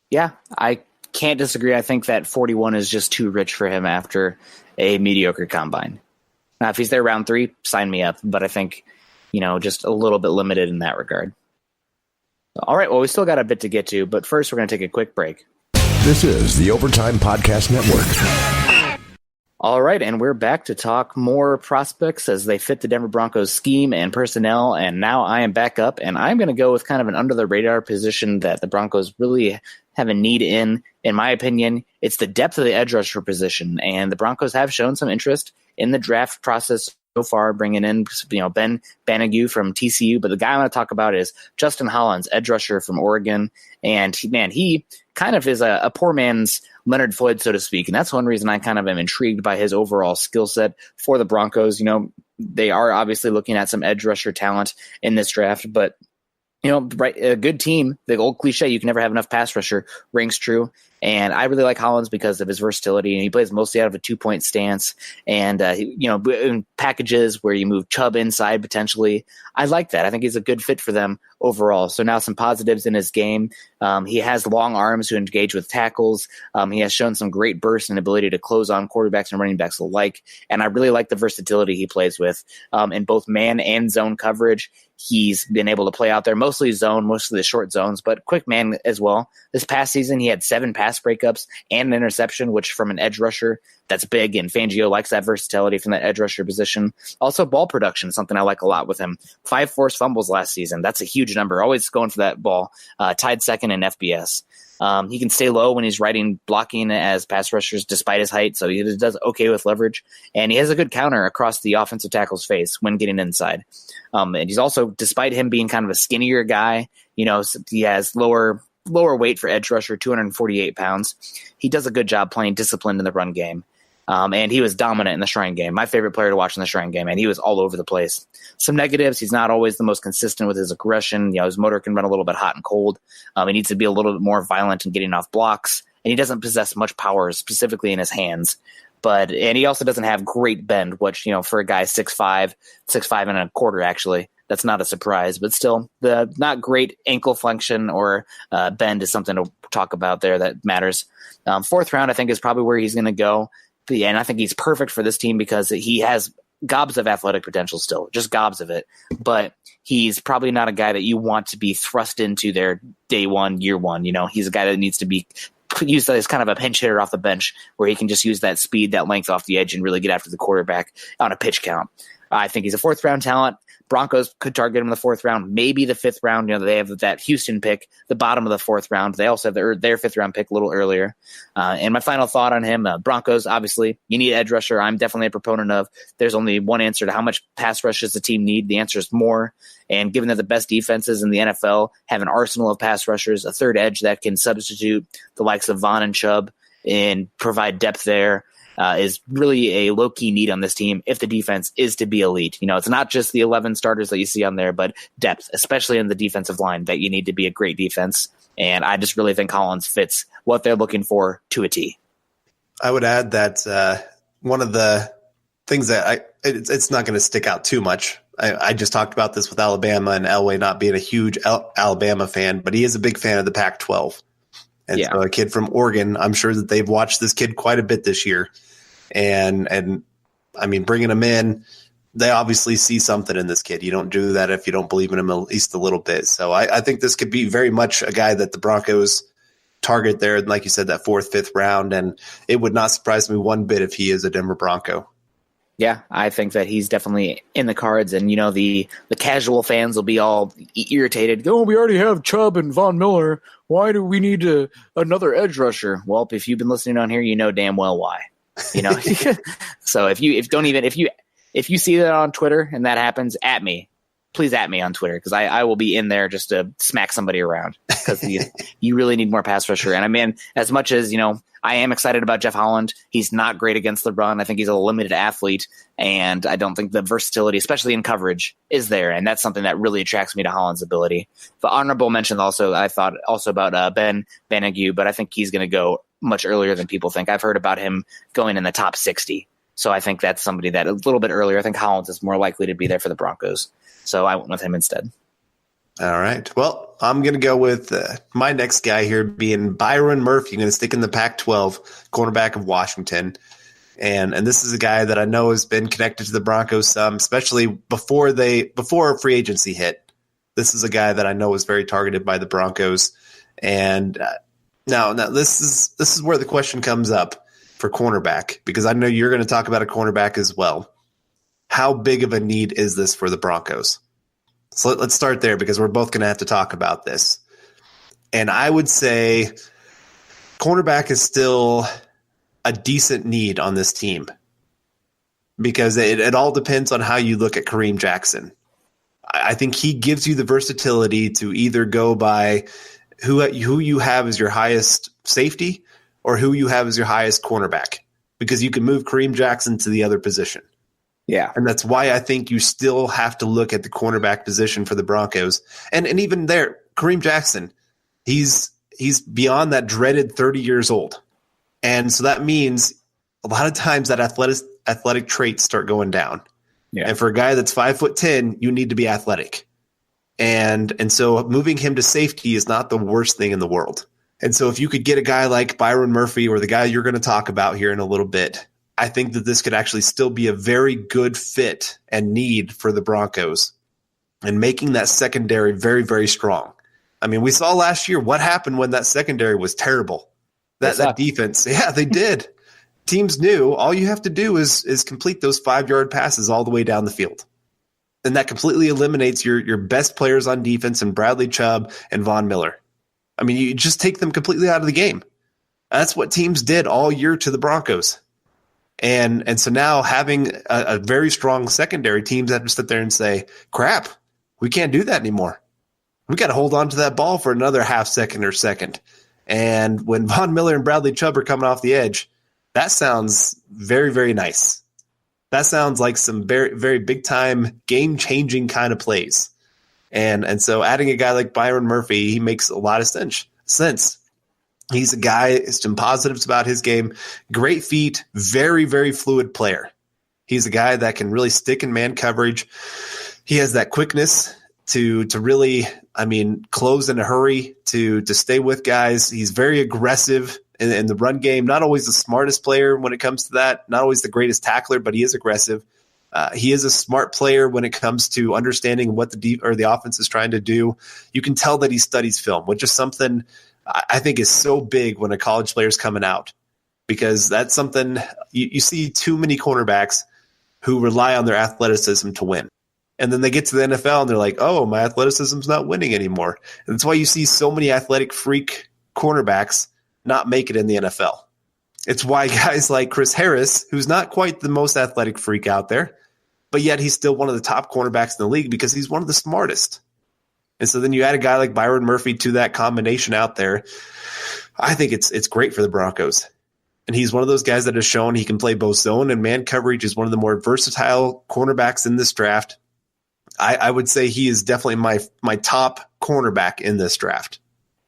Yeah, I can't disagree. I think that 41 is just too rich for him after a mediocre combine. Now, if he's there round 3, sign me up. But I think, just a little bit limited in that regard. All right, well, we still got a bit to get to, but first we're going to take a quick break. This is the Overtime Podcast Network. All right, and we're back to talk more prospects as they fit the Denver Broncos scheme and personnel, and now I am back up, and I'm going to go with kind of an under-the-radar position that the Broncos really have a need in my opinion. It's the depth of the edge rusher position, and the Broncos have shown some interest in the draft process so far, bringing in Ben Banogu from TCU, but the guy I want to talk about is Justin Hollins, edge rusher from Oregon, and he kind of is a poor man's Leonard Floyd, so to speak, and that's one reason I kind of am intrigued by his overall skill set for the Broncos. They are obviously looking at some edge rusher talent in this draft, but right, a good team, the old cliche, you can never have enough pass rusher, rings true. And I really like Hollins because of his versatility, and he plays mostly out of a 2-point stance. And, in packages where you move Chubb inside potentially, I like that. I think he's a good fit for them overall. So now some positives in his game. He has long arms to engage with tackles. He has shown some great burst and ability to close on quarterbacks and running backs alike. And I really like the versatility he plays with in both man and zone coverage. He's been able to play out there, mostly zone, mostly the short zones, but quick man as well. This past season, he had 7 pass breakups and an interception, which from an edge rusher, that's big. And Fangio likes that versatility from that edge rusher position. Also, ball production, something I like a lot with him. 5 forced fumbles last season. That's a huge number. Always going for that ball. Tied second in FBS. He can stay low when he's blocking as pass rushers despite his height, so he does okay with leverage. And he has a good counter across the offensive tackle's face when getting inside. And he's also, despite him being kind of a skinnier guy, he has lower weight for edge rusher, 248 pounds. He does a good job playing disciplined in the run game. And he was dominant in the Shrine game. My favorite player to watch in the Shrine game, and he was all over the place. Some negatives, he's not always the most consistent with his aggression. His motor can run a little bit hot and cold. He needs to be a little bit more violent in getting off blocks, and he doesn't possess much power, specifically in his hands. And he also doesn't have great bend, which, for a guy 6'5", 6'5 and a quarter, actually, that's not a surprise. But still, the not great ankle function or bend is something to talk about there that matters. 4th round, I think, is probably where he's going to go. And I think he's perfect for this team because he has gobs of athletic potential still, just gobs of it. But he's probably not a guy that you want to be thrust into their day one, year one. He's a guy that needs to be used as kind of a pinch hitter off the bench where he can just use that speed, that length off the edge and really get after the quarterback on a pitch count. I think he's a 4th round talent, Broncos could target him in the 4th round, maybe the 5th round. They have that Houston pick, the bottom of the 4th round. They also have their 5th round pick a little earlier. And my final thought on him, Broncos, obviously, you need an edge rusher. I'm definitely a proponent of. There's only one answer to how much pass rush does the team need. The answer is more. And given that the best defenses in the NFL have an arsenal of pass rushers, a third edge that can substitute the likes of Vaughn and Chubb and provide depth there, is really a low-key need on this team if the defense is to be elite. It's not just the 11 starters that you see on there, but depth, especially in the defensive line, that you need to be a great defense. And I just really think Hollins fits what they're looking for to a T. I would add that one of the things that it's not going to stick out too much. I just talked about this with Alabama and Elway not being a huge Alabama fan, but he is a big fan of the Pac-12. And so a kid from Oregon, I'm sure that they've watched this kid quite a bit this year. And I mean, bringing him in, they obviously see something in this kid. You don't do that if you don't believe in him at least a little bit. So I think this could be very much a guy that the Broncos target there. Like you said, that 4th, 5th round. And it would not surprise me one bit if he is a Denver Bronco. Yeah, I think that he's definitely in the cards, and the casual fans will be all irritated. Oh, we already have Chubb and Von Miller. Why do we need another edge rusher? Well, if you've been listening on here, you know damn well why. So if you see that on Twitter and that happens, please at me on Twitter, because I will be in there just to smack somebody around, because you really need more pass rusher. And I mean, as much as I am excited about Jeff Holland. He's not great against the run. I think he's a limited athlete, and I don't think the versatility, especially in coverage, is there. And that's something that really attracts me to Holland's ability. The honorable mention also, I thought also about Ben Banogu, but I think he's going to go much earlier than people think. I've heard about him going in the top 60. So I think that's somebody that a little bit earlier. I think Hollins is more likely to be there for the Broncos. So I went with him instead. All right. Well, I'm going to go with my next guy here being Byron Murphy. I'm going to stick in the Pac-12, cornerback of Washington. And this is a guy that I know has been connected to the Broncos some, especially before free agency hit. This is a guy that I know was very targeted by the Broncos. And now this is where the question comes up for cornerback, because I know you're going to talk about a cornerback as well. How big of a need is this for the Broncos? So let's start there, because we're both going to have to talk about this. And I would say cornerback is still a decent need on this team, because it all depends on how you look at Kareem Jackson. I think he gives you the versatility to either go by who you have as your highest safety or who you have as your highest cornerback, because you can move Kareem Jackson to the other position. Yeah. And that's why I think you still have to look at the cornerback position for the Broncos. And even there, Kareem Jackson, he's beyond that dreaded 30 years old. And so that means a lot of times that athletic traits start going down. Yeah. And for a guy that's 5'10", you need to be athletic. And so moving him to safety is not the worst thing in the world. And so if you could get a guy like Byron Murphy, or the guy you're going to talk about here in a little bit, I think that this could actually still be a very good fit and need for the Broncos, and making that secondary very, very strong. I mean, we saw last year what happened when that secondary was terrible. That defense, yeah, they did. Teams knew all you have to do is complete those 5-yard passes all the way down the field. And that completely eliminates your best players on defense and Bradley Chubb and Von Miller. I mean, you just take them completely out of the game. That's what teams did all year to the Broncos. And so now having a very strong secondary, teams have to sit there and say, crap, we can't do that anymore. We got to hold on to that ball for another half second or second. And when Von Miller and Bradley Chubb are coming off the edge, that sounds very, very nice. That sounds like some very, very big time, game changing kind of plays. And so adding a guy like Byron Murphy, he makes a lot of sense. He's a guy, some positives about his game. Great feet, very, very fluid player. He's a guy that can really stick in man coverage. He has that quickness to really, close in a hurry, to stay with guys. He's very aggressive in the run game. Not always the smartest player when it comes to that. Not always the greatest tackler, but he is aggressive. He is a smart player when it comes to understanding what the offense is trying to do. You can tell that he studies film, which is something I think is so big when a college player is coming out, because that's something you see too many cornerbacks who rely on their athleticism to win. And then they get to the NFL and they're like, oh, my athleticism's not winning anymore. And that's why you see so many athletic freak cornerbacks not make it in the NFL. It's why guys like Chris Harris, who's not quite the most athletic freak out there, but yet he's still one of the top cornerbacks in the league because he's one of the smartest. And so then you add a guy like Byron Murphy to that combination out there. I think it's great for the Broncos. And he's one of those guys that has shown he can play both zone and man coverage. He's one of the more versatile cornerbacks in this draft. I would say he is definitely my top cornerback in this draft.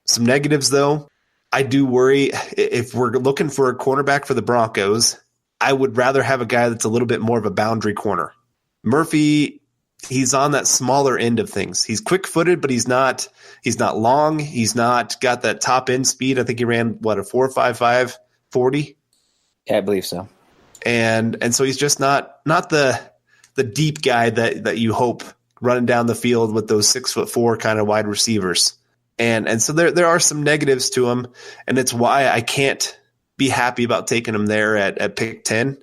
Some negatives, though. I do worry if we're looking for a cornerback for the Broncos, I would rather have a guy that's a little bit more of a boundary corner. Murphy, he's on that smaller end of things. He's quick-footed, but he's not long. He's not got that top end speed. I think he ran, a 4.55 40? Yeah, I believe so. And so he's just not the deep guy that you hope running down the field with those 6'4" kind of wide receivers. And so there are some negatives to him, and it's why I can't be happy about taking him there at pick 10.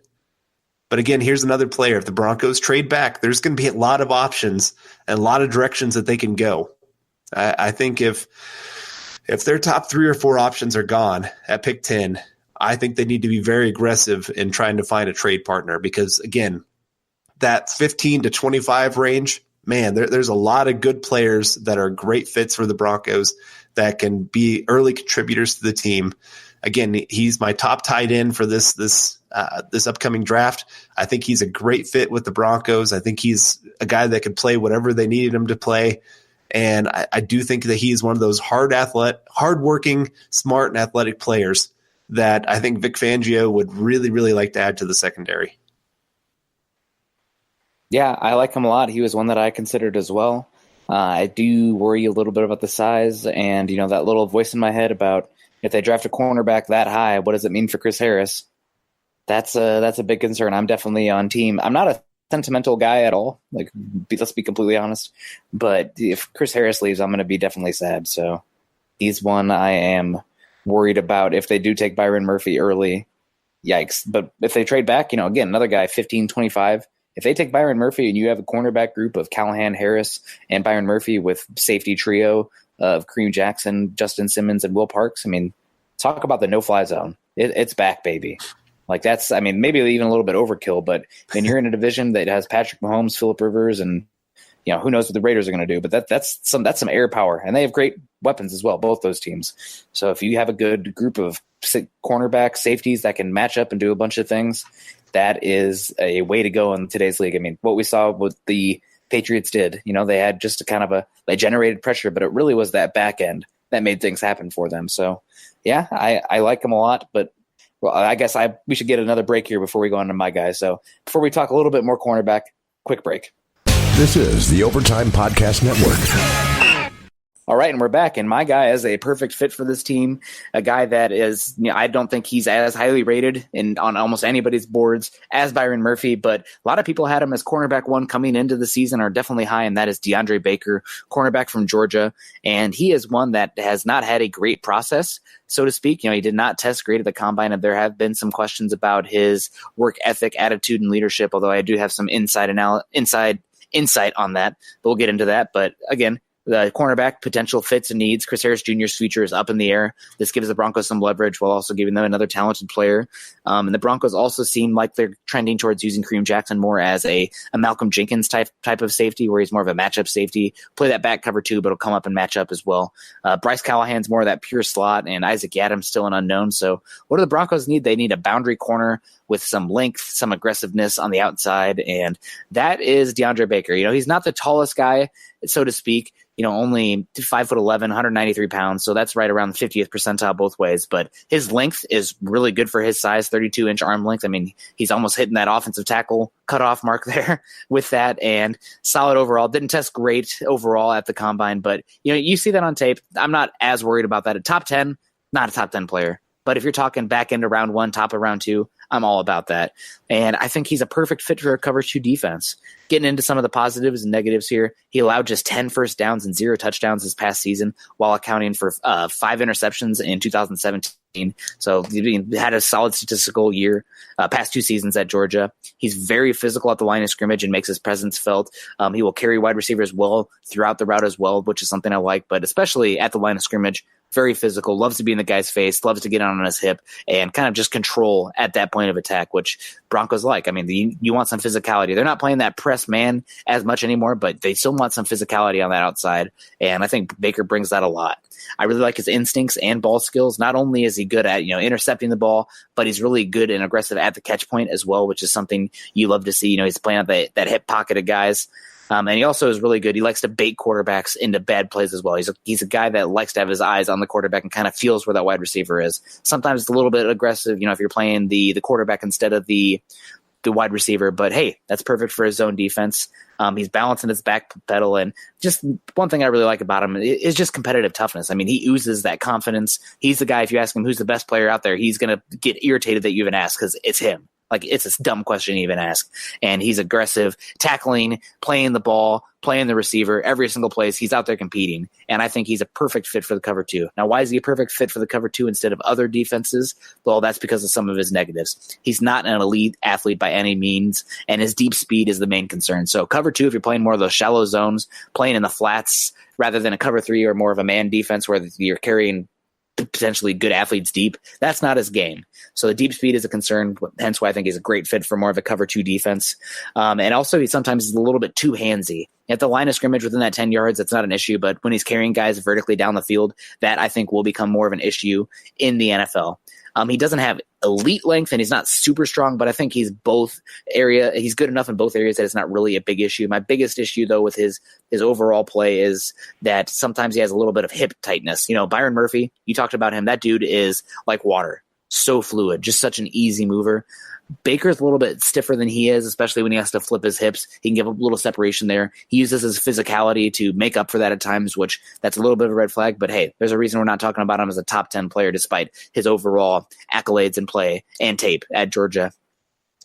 But again, here's another player. If the Broncos trade back, there's going to be a lot of options and a lot of directions that they can go. I think if their top 3 or 4 options are gone at pick 10, I think they need to be very aggressive in trying to find a trade partner because, again, that 15 to 25 range, man, there's a lot of good players that are great fits for the Broncos that can be early contributors to the team. Again, he's my top tight end for this upcoming draft. I think he's a great fit with the Broncos. I think he's a guy that could play whatever they needed him to play. And I do think that he's one of those hardworking, smart, and athletic players that I think Vic Fangio would really, really like to add to the secondary. Yeah, I like him a lot. He was one that I considered as well. I do worry a little bit about the size and, that little voice in my head about if they draft a cornerback that high, what does it mean for Chris Harris? That's a big concern. I'm definitely on team. I'm not a sentimental guy at all. Let's be completely honest. But if Chris Harris leaves, I'm going to be definitely sad. So he's one I am worried about if they do take Byron Murphy early. Yikes. But if they trade back, again, another guy, 15, 25. If they take Byron Murphy and you have a cornerback group of Callahan, Harris, and Byron Murphy with safety trio of Kareem Jackson, Justin Simmons, and Will Parks, talk about the no-fly zone. It's back, baby. That's, maybe even a little bit overkill, but then you're in a division that has Patrick Mahomes, Phillip Rivers, and who knows what the Raiders are going to do. But that's some air power, and they have great weapons as well, both those teams. So if you have a good group of cornerback safeties that can match up and do a bunch of things, that is a way to go in today's league. What we saw what the Patriots did, they had just they generated pressure, but it really was that back end that made things happen for them. So yeah, I like them a lot, but I guess we should get another break here before we go on to my guys. So before we talk a little bit more cornerback, quick break. This is the Overtime Podcast Network. All right, and we're back, and my guy is a perfect fit for this team, a guy that is, I don't think he's as highly rated on almost anybody's boards as Byron Murphy, but a lot of people had him as cornerback 1 coming into the season are definitely high, and that is DeAndre Baker, cornerback from Georgia, and he is one that has not had a great process, so to speak. He did not test great at the combine, and there have been some questions about his work ethic, attitude, and leadership, although I do have some insight on that, but we'll get into that. But again, the cornerback potential fits and needs. Chris Harris Jr.'s future is up in the air. This gives the Broncos some leverage while also giving them another talented player. And the Broncos also seem like they're trending towards using Kareem Jackson more as a Malcolm Jenkins type of safety, where he's more of a matchup safety. Play that back cover too, but it'll come up and match up as well. Bryce Callahan's more of that pure slot, and Isaac Adams still an unknown. So what do the Broncos need? They need a boundary corner with some length, some aggressiveness on the outside, and that is DeAndre Baker. He's not the tallest guy, so to speak. Only 5'11", 193 pounds. So that's right around the 50th percentile both ways. But his length is really good for his size, 32-inch arm length. He's almost hitting that offensive tackle cutoff mark there with that, and solid overall. Didn't test great overall at the combine, but you see that on tape. I'm not as worried about that. At top 10, not a top 10 player. But if you're talking back into round 1, top of round 2, I'm all about that. And I think he's a perfect fit for a cover 2 defense. Getting into some of the positives and negatives here, he allowed just 10 first downs and 0 touchdowns this past season while accounting for 5 interceptions in 2017 So he had a solid statistical year, past 2 seasons at Georgia. He's very physical at the line of scrimmage and makes his presence felt. He will carry wide receivers well throughout the route as well, which is something I like, but especially at the line of scrimmage, very physical, loves to be in the guy's face, loves to get on his hip and kind of just control at that point of attack, which Broncos like. I mean, you want some physicality. They're not playing that press man as much anymore, but they still want some physicality on that outside. And I think Baker brings that a lot. I really like his instincts and ball skills. Not only is he good at, intercepting the ball, but he's really good and aggressive at the catch point as well, which is something you love to see. He's playing at that hip pocket of guys. And he also is really good. He likes to bait quarterbacks into bad plays as well. He's a guy that likes to have his eyes on the quarterback and kind of feels where that wide receiver is. Sometimes it's a little bit aggressive, if you're playing the quarterback instead of the wide receiver. But hey, that's perfect for his zone defense. He's balancing his back pedal. And just one thing I really like about him is just competitive toughness. I mean, he oozes that confidence. He's the guy, if you ask him who's the best player out there, he's going to get irritated that you even ask because it's him. Like, it's a dumb question to even ask. And he's aggressive, tackling, playing the ball, playing the receiver, every single place. He's out there competing. And I think he's a perfect fit for the cover 2. Now, why is he a perfect fit for the cover 2 instead of other defenses? Well, that's because of some of his negatives. He's not an elite athlete by any means, and his deep speed is the main concern. So cover 2, if you're playing more of those shallow zones, playing in the flats, rather than a cover 3 or more of a man defense where you're carrying potentially good athletes deep, that's not his game. So the deep speed is a concern, hence why I think he's a great fit for more of a cover 2 defense. And also, he sometimes is a little bit too handsy. At the line of scrimmage within that 10 yards, that's not an issue, but when he's carrying guys vertically down the field, that I think will become more of an issue in the NFL. He doesn't have elite length and he's not super strong, but I think he's good enough in both areas that it's not really a big issue. My biggest issue, though, with his overall play is that sometimes he has a little bit of hip tightness. Byron Murphy, you talked about him. That dude is like water, so fluid, just such an easy mover. Baker's a little bit stiffer than he is, especially when he has to flip his hips. He can give a little separation there. He uses his physicality to make up for that at times, which that's a little bit of a red flag. But hey, there's a reason we're not talking about him as a top 10 player despite his overall accolades and play and tape at Georgia.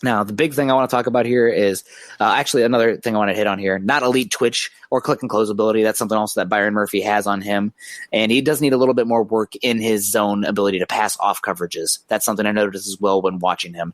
Now, the big thing I want to talk about here is actually another thing I want to hit on here, not elite twitch or click and close ability. That's something also that Byron Murphy has on him. And he does need a little bit more work in his zone ability to pass off coverages. That's something I noticed as well when watching him.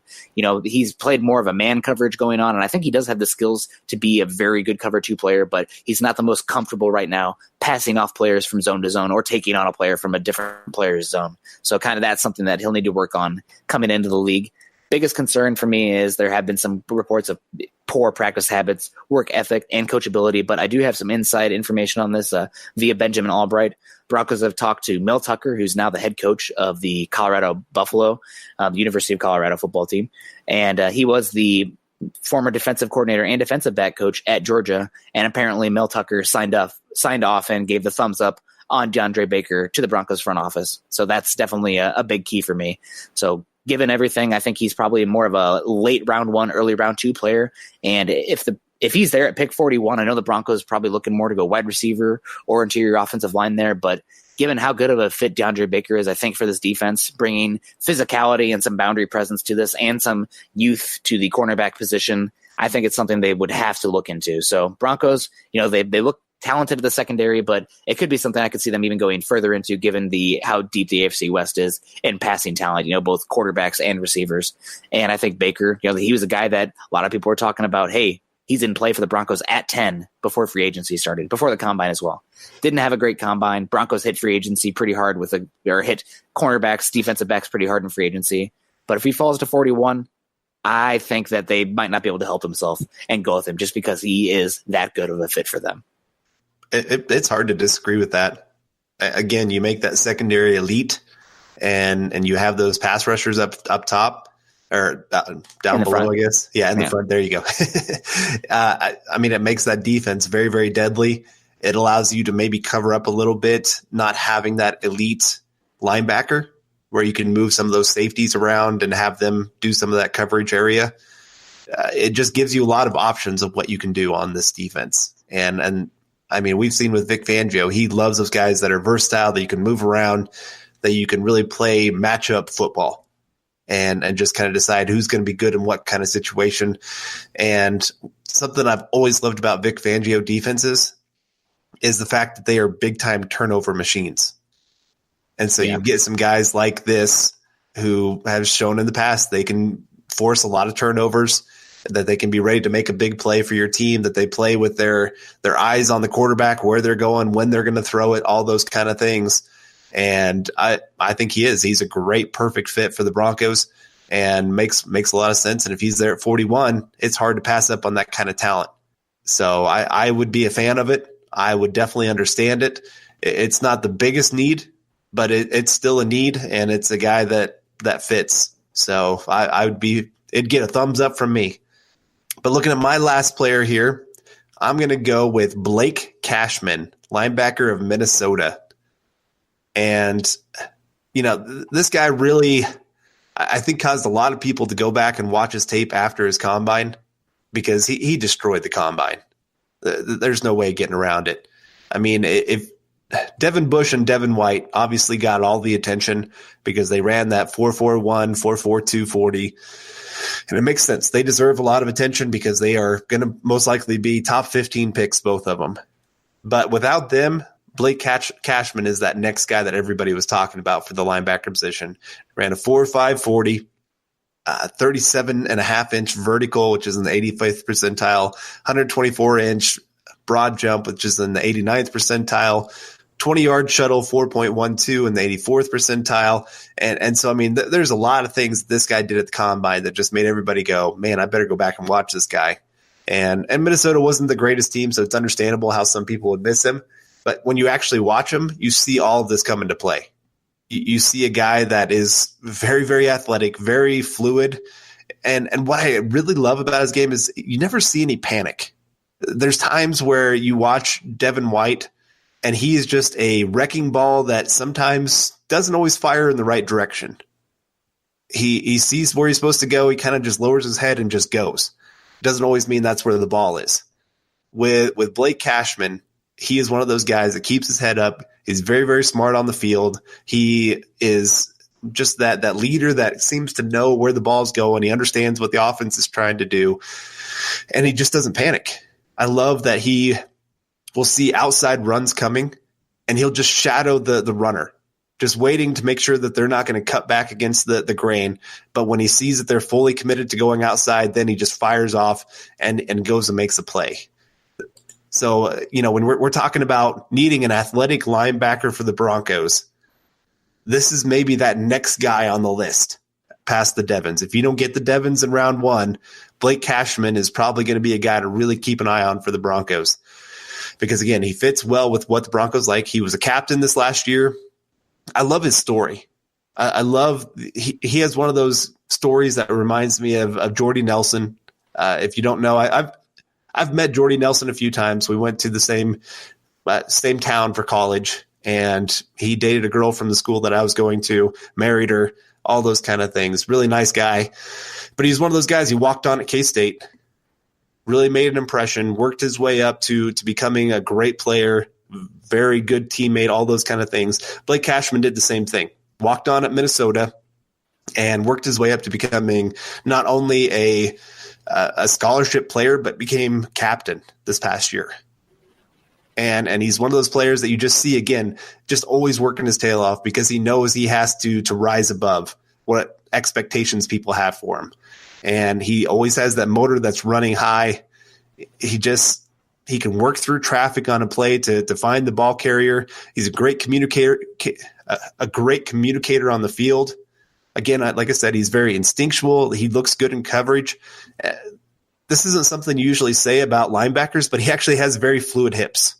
He's played more of a man coverage going on, and I think he does have the skills to be a very good cover 2 player, but he's not the most comfortable right now passing off players from zone to zone or taking on a player from a different player's zone. So kind of that's something that he'll need to work on coming into the league. Biggest concern for me is there have been some reports of poor practice habits, work ethic, and coachability, but I do have some inside information on this via Benjamin Albright. Broncos have talked to Mel Tucker, who's now the head coach of the Colorado Buffalo, the University of Colorado football team, and he was the former defensive coordinator and defensive back coach at Georgia, and apparently Mel Tucker signed off and gave the thumbs up on DeAndre Baker to the Broncos front office. So that's definitely a big key for me. So given everything, I think he's probably more of a late round 1, early round 2 player. And if he's there at pick 41, I know the Broncos probably looking more to go wide receiver or interior offensive line there. But given how good of a fit DeAndre Baker is, I think for this defense, bringing physicality and some boundary presence to this and some youth to the cornerback position, I think it's something they would have to look into. So Broncos, they look talented at the secondary, but it could be something I could see them even going further into given how deep the AFC West is in passing talent, both quarterbacks and receivers. And I think Baker, he was a guy that a lot of people were talking about, hey, he's in play for the Broncos at 10 before free agency started, before the combine as well. Didn't have a great combine. Broncos hit free agency pretty hard hit cornerbacks, defensive backs pretty hard in free agency. But if he falls to 41, I think that they might not be able to help themselves and go with him just because he is that good of a fit for them. It's hard to disagree with that. Again, you make that secondary elite, and you have those pass rushers up top or down below, front. I guess. Yeah, in the front. There you go. I mean, it makes that defense very, very deadly. It allows you to maybe cover up a little bit, not having that elite linebacker where you can move some of those safeties around and have them do some of that coverage area. It just gives you a lot of options of what you can do on this defense. And I mean, we've seen with Vic Fangio, he loves those guys that are versatile, that you can move around, that you can really play matchup football and just kind of decide who's going to be good in what kind of situation. And something I've always loved about Vic Fangio defenses is the fact that they are big-time turnover machines. And so you get some guys like this who have shown in the past they can force a lot of turnovers, that they can be ready to make a big play for your team, that they play with their eyes on the quarterback, where they're going, when they're going to throw it, all those kind of things. And I think he's a great, perfect fit for the Broncos and makes a lot of sense. And if he's there at 41, it's hard to pass up on that kind of talent. So I would be a fan of it. I would definitely understand it. It's not the biggest need, but it's still a need, and it's a guy that fits. So it'd get a thumbs up from me. But looking at my last player here, I'm going to go with Blake Cashman, linebacker of Minnesota. And, this guy really, I think, caused a lot of people to go back and watch his tape after his combine, because he destroyed the combine. There's no way getting around it. I mean, if Devin Bush and Devin White obviously got all the attention because they ran that 4.41, 4.42 40. And it makes sense. They deserve a lot of attention because they are going to most likely be top 15 picks, both of them. But without them, Blake Cashman is that next guy that everybody was talking about for the linebacker position. Ran a 4.5 40, 37.5-inch vertical, which is in the 85th percentile, 124-inch broad jump, which is in the 89th percentile, 20-yard shuttle, 4.12 in the 84th percentile. And so, I mean, there's a lot of things this guy did at the combine that just made everybody go, man, I better go back and watch this guy. And Minnesota wasn't the greatest team, so it's understandable how some people would miss him. But when you actually watch him, you see all of this come into play. You see a guy that is very, very athletic, very fluid. And what I really love about his game is you never see any panic. There's times where you watch Devin White, and he is just a wrecking ball that sometimes doesn't always fire in the right direction. He sees where he's supposed to go. He kind of just lowers his head and just goes. Doesn't always mean that's where the ball is. With Blake Cashman, he is one of those guys that keeps his head up. He's very, very smart on the field. He is just that leader that seems to know where the ball's going. He understands what the offense is trying to do, and he just doesn't panic. I love that he will see outside runs coming, and he'll just shadow the runner, just waiting to make sure that they're not going to cut back against the grain. But when he sees that they're fully committed to going outside, then he just fires off and goes and makes a play. So, when we're talking about needing an athletic linebacker for the Broncos, this is maybe that next guy on the list past the Devons. If you don't get the Devons in round one, Blake Cashman is probably going to be a guy to really keep an eye on for the Broncos. Because, again, he fits well with what the Broncos like. He was a captain this last year. I love his story. I love he has one of those stories that reminds me of Jordy Nelson. If you don't know, I've met Jordy Nelson a few times. We went to the same town for college, and he dated a girl from the school that I was going to, married her, all those kind of things. Really nice guy. But he's one of those guys, he walked on at K-State, really made an impression, worked his way up to becoming a great player, very good teammate, all those kind of things. Blake Cashman did the same thing. Walked on at Minnesota and worked his way up to becoming not only a scholarship player, but became captain this past year. And he's one of those players that you just see, again, just always working his tail off because he knows he has to rise above what expectations people have for him. And he always has that motor that's running high. He can work through traffic on a play to find the ball carrier. He's a great communicator on the field. Again, like I said, he's very instinctual. He looks good in coverage. This isn't something you usually say about linebackers, but he actually has very fluid hips.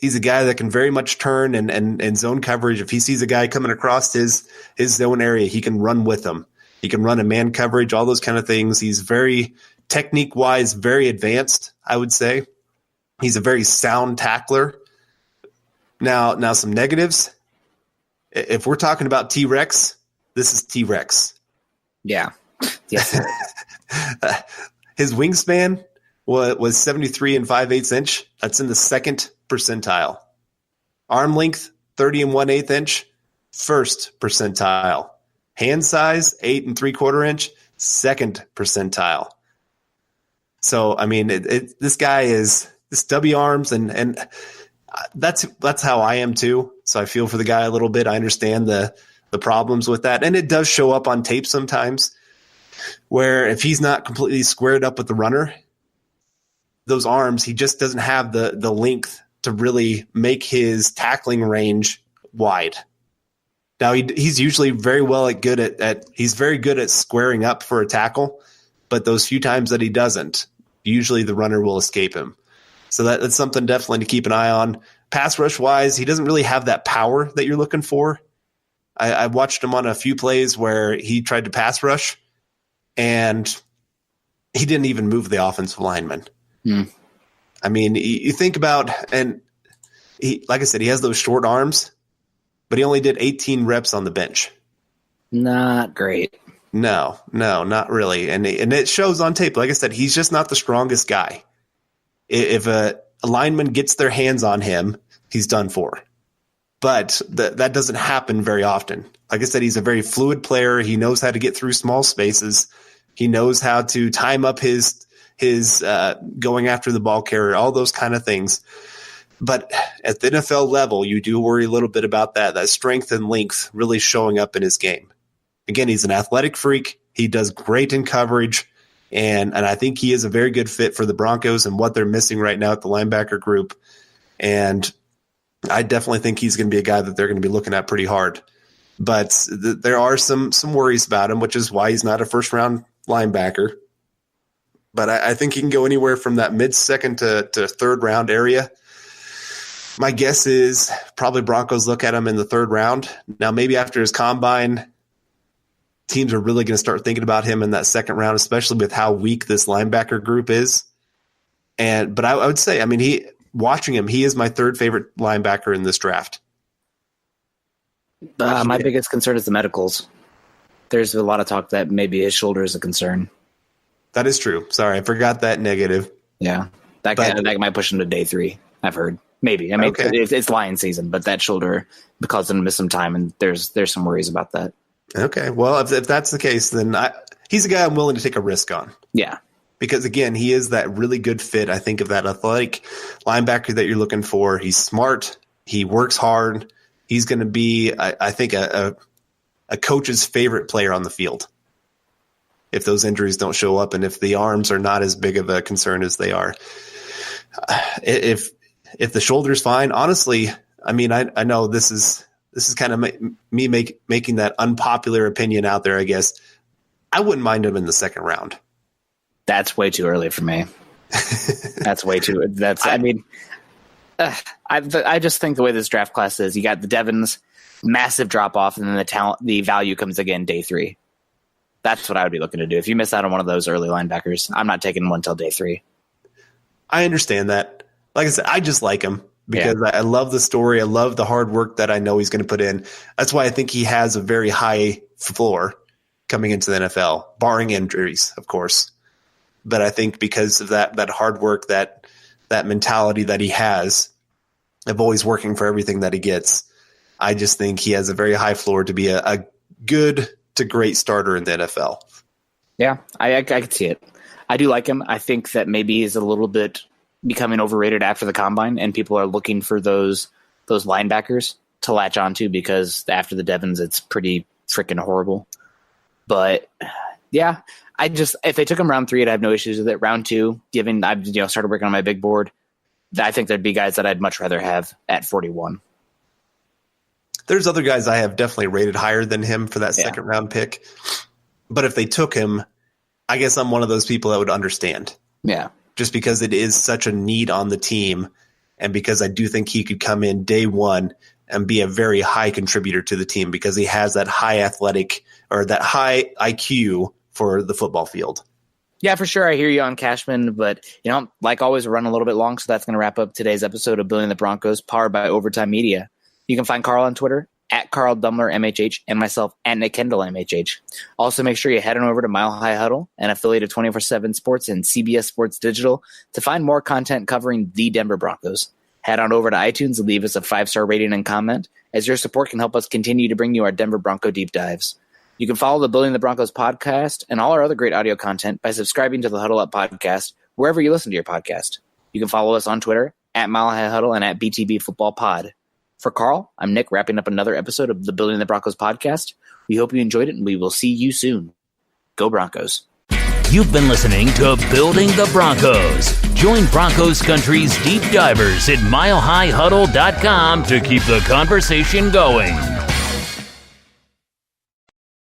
He's a guy that can very much turn and zone coverage. If he sees a guy coming across his zone area, he can run with him. He can run a man coverage, all those kind of things. He's very technique-wise, very advanced, I would say. He's a very sound tackler. Now some negatives. If we're talking about T-Rex, this is T-Rex. Yeah. Yes. His wingspan was 73 5/8 inch. That's in the second percentile. Arm length, 30 1/8 inch, first percentile. Hand size, 8 3/4 inch, second percentile. So, I mean, this guy is stubby arms, and That's how I am too. So I feel for the guy a little bit. I understand the problems with that. And it does show up on tape sometimes where if he's not completely squared up with the runner, those arms, he just doesn't have the length to really make his tackling range wide. Now he's usually very good at he's very good at squaring up for a tackle, but those few times that he doesn't, usually the runner will escape him. So that's something definitely to keep an eye on. Pass rush wise, he doesn't really have that power that you're looking for. I watched him on a few plays where he tried to pass rush, and he didn't even move the offensive lineman. I mean, you think about, and he, like I said, he has those short arms, but he only did 18 reps on the bench. Not great. No, not really. And it shows on tape. Like I said, he's just not the strongest guy. If a lineman gets their hands on him, he's done for. But that doesn't happen very often. Like I said, he's a very fluid player. He knows how to get through small spaces. He knows how to time up his going after the ball carrier, all those kind of things. But at the NFL level, you do worry a little bit about that strength and length really showing up in his game. Again, he's an athletic freak. He does great in coverage. And I think he is a very good fit for the Broncos and what they're missing right now at the linebacker group. And I definitely think he's going to be a guy that they're going to be looking at pretty hard. But there are some worries about him, which is why he's not a first-round linebacker. But I think he can go anywhere from that mid-second to third-round area. My guess is probably Broncos look at him in the third round. Now, maybe after his combine, teams are really going to start thinking about him in that second round, especially with how weak this linebacker group is. But I would say, I mean, watching him, he is my third favorite linebacker in this draft. My biggest concern is the medicals. There's a lot of talk that maybe his shoulder is a concern. That is true. Sorry, I forgot that negative. Yeah, that might push him to day 3, I've heard. Maybe. I mean, okay. It's lion season, but that shoulder caused him to miss some time, and there's some worries about that. Okay, well, if that's the case, then he's a guy I'm willing to take a risk on. Yeah. Because, again, he is that really good fit, I think, of that athletic linebacker that you're looking for. He's smart. He works hard. He's going to be, I think, a coach's favorite player on the field if those injuries don't show up and if the arms are not as big of a concern as they are. If the shoulder's fine, honestly, I mean, I know this is kind of me making that unpopular opinion out there, I guess. I wouldn't mind him in the second round. That's way too early for me. That's way too. I just think the way this draft class is, you got the Devons, massive drop off, and then the value comes again day 3. That's what I would be looking to do. If you miss out on one of those early linebackers, I'm not taking one till day 3. I understand that. Like I said, I just like him because I love the story. I love the hard work that I know he's going to put in. That's why I think he has a very high floor coming into the NFL, barring injuries, of course. But I think because of that hard work, that mentality that he has of always working for everything that he gets, I just think he has a very high floor to be a good to great starter in the NFL. Yeah, I could see it. I do like him. I think that maybe he's a little bit becoming overrated after the combine, and people are looking for those linebackers to latch onto because after the Devons, it's pretty freaking horrible. But yeah, if they took him round 3, I'd have no issues with it. Round 2, given I've started working on my big board, I think there'd be guys that I'd much rather have at 41. There's other guys I have definitely rated higher than him for that second round pick. But if they took him, I guess I'm one of those people that would understand. Yeah. Just because it is such a need on the team, and because I do think he could come in day 1 and be a very high contributor to the team because he has that high athletic or that high IQ for the football field. Yeah, for sure. I hear you on Cashman, but like always, we're running a little bit long, so that's going to wrap up today's episode of Building the Broncos, powered by Overtime Media. You can find Carl on Twitter at Carl Dumler MHH and myself at Nick Kendell MHH. Also, make sure you head on over to Mile High Huddle, an affiliate of 24/7 Sports and CBS Sports Digital, to find more content covering the Denver Broncos. Head on over to iTunes and leave us a 5-star rating and comment, as your support can help us continue to bring you our Denver Bronco deep dives. You can follow the Building the Broncos podcast and all our other great audio content by subscribing to the Huddle Up podcast wherever you listen to your podcast. You can follow us on Twitter at Mile High Huddle and at BTB Football Pod. For Carl, I'm Nick, wrapping up another episode of the Building the Broncos podcast. We hope you enjoyed it, and we will see you soon. Go Broncos. You've been listening to Building the Broncos. Join Broncos Country's deep divers at milehighhuddle.com to keep the conversation going.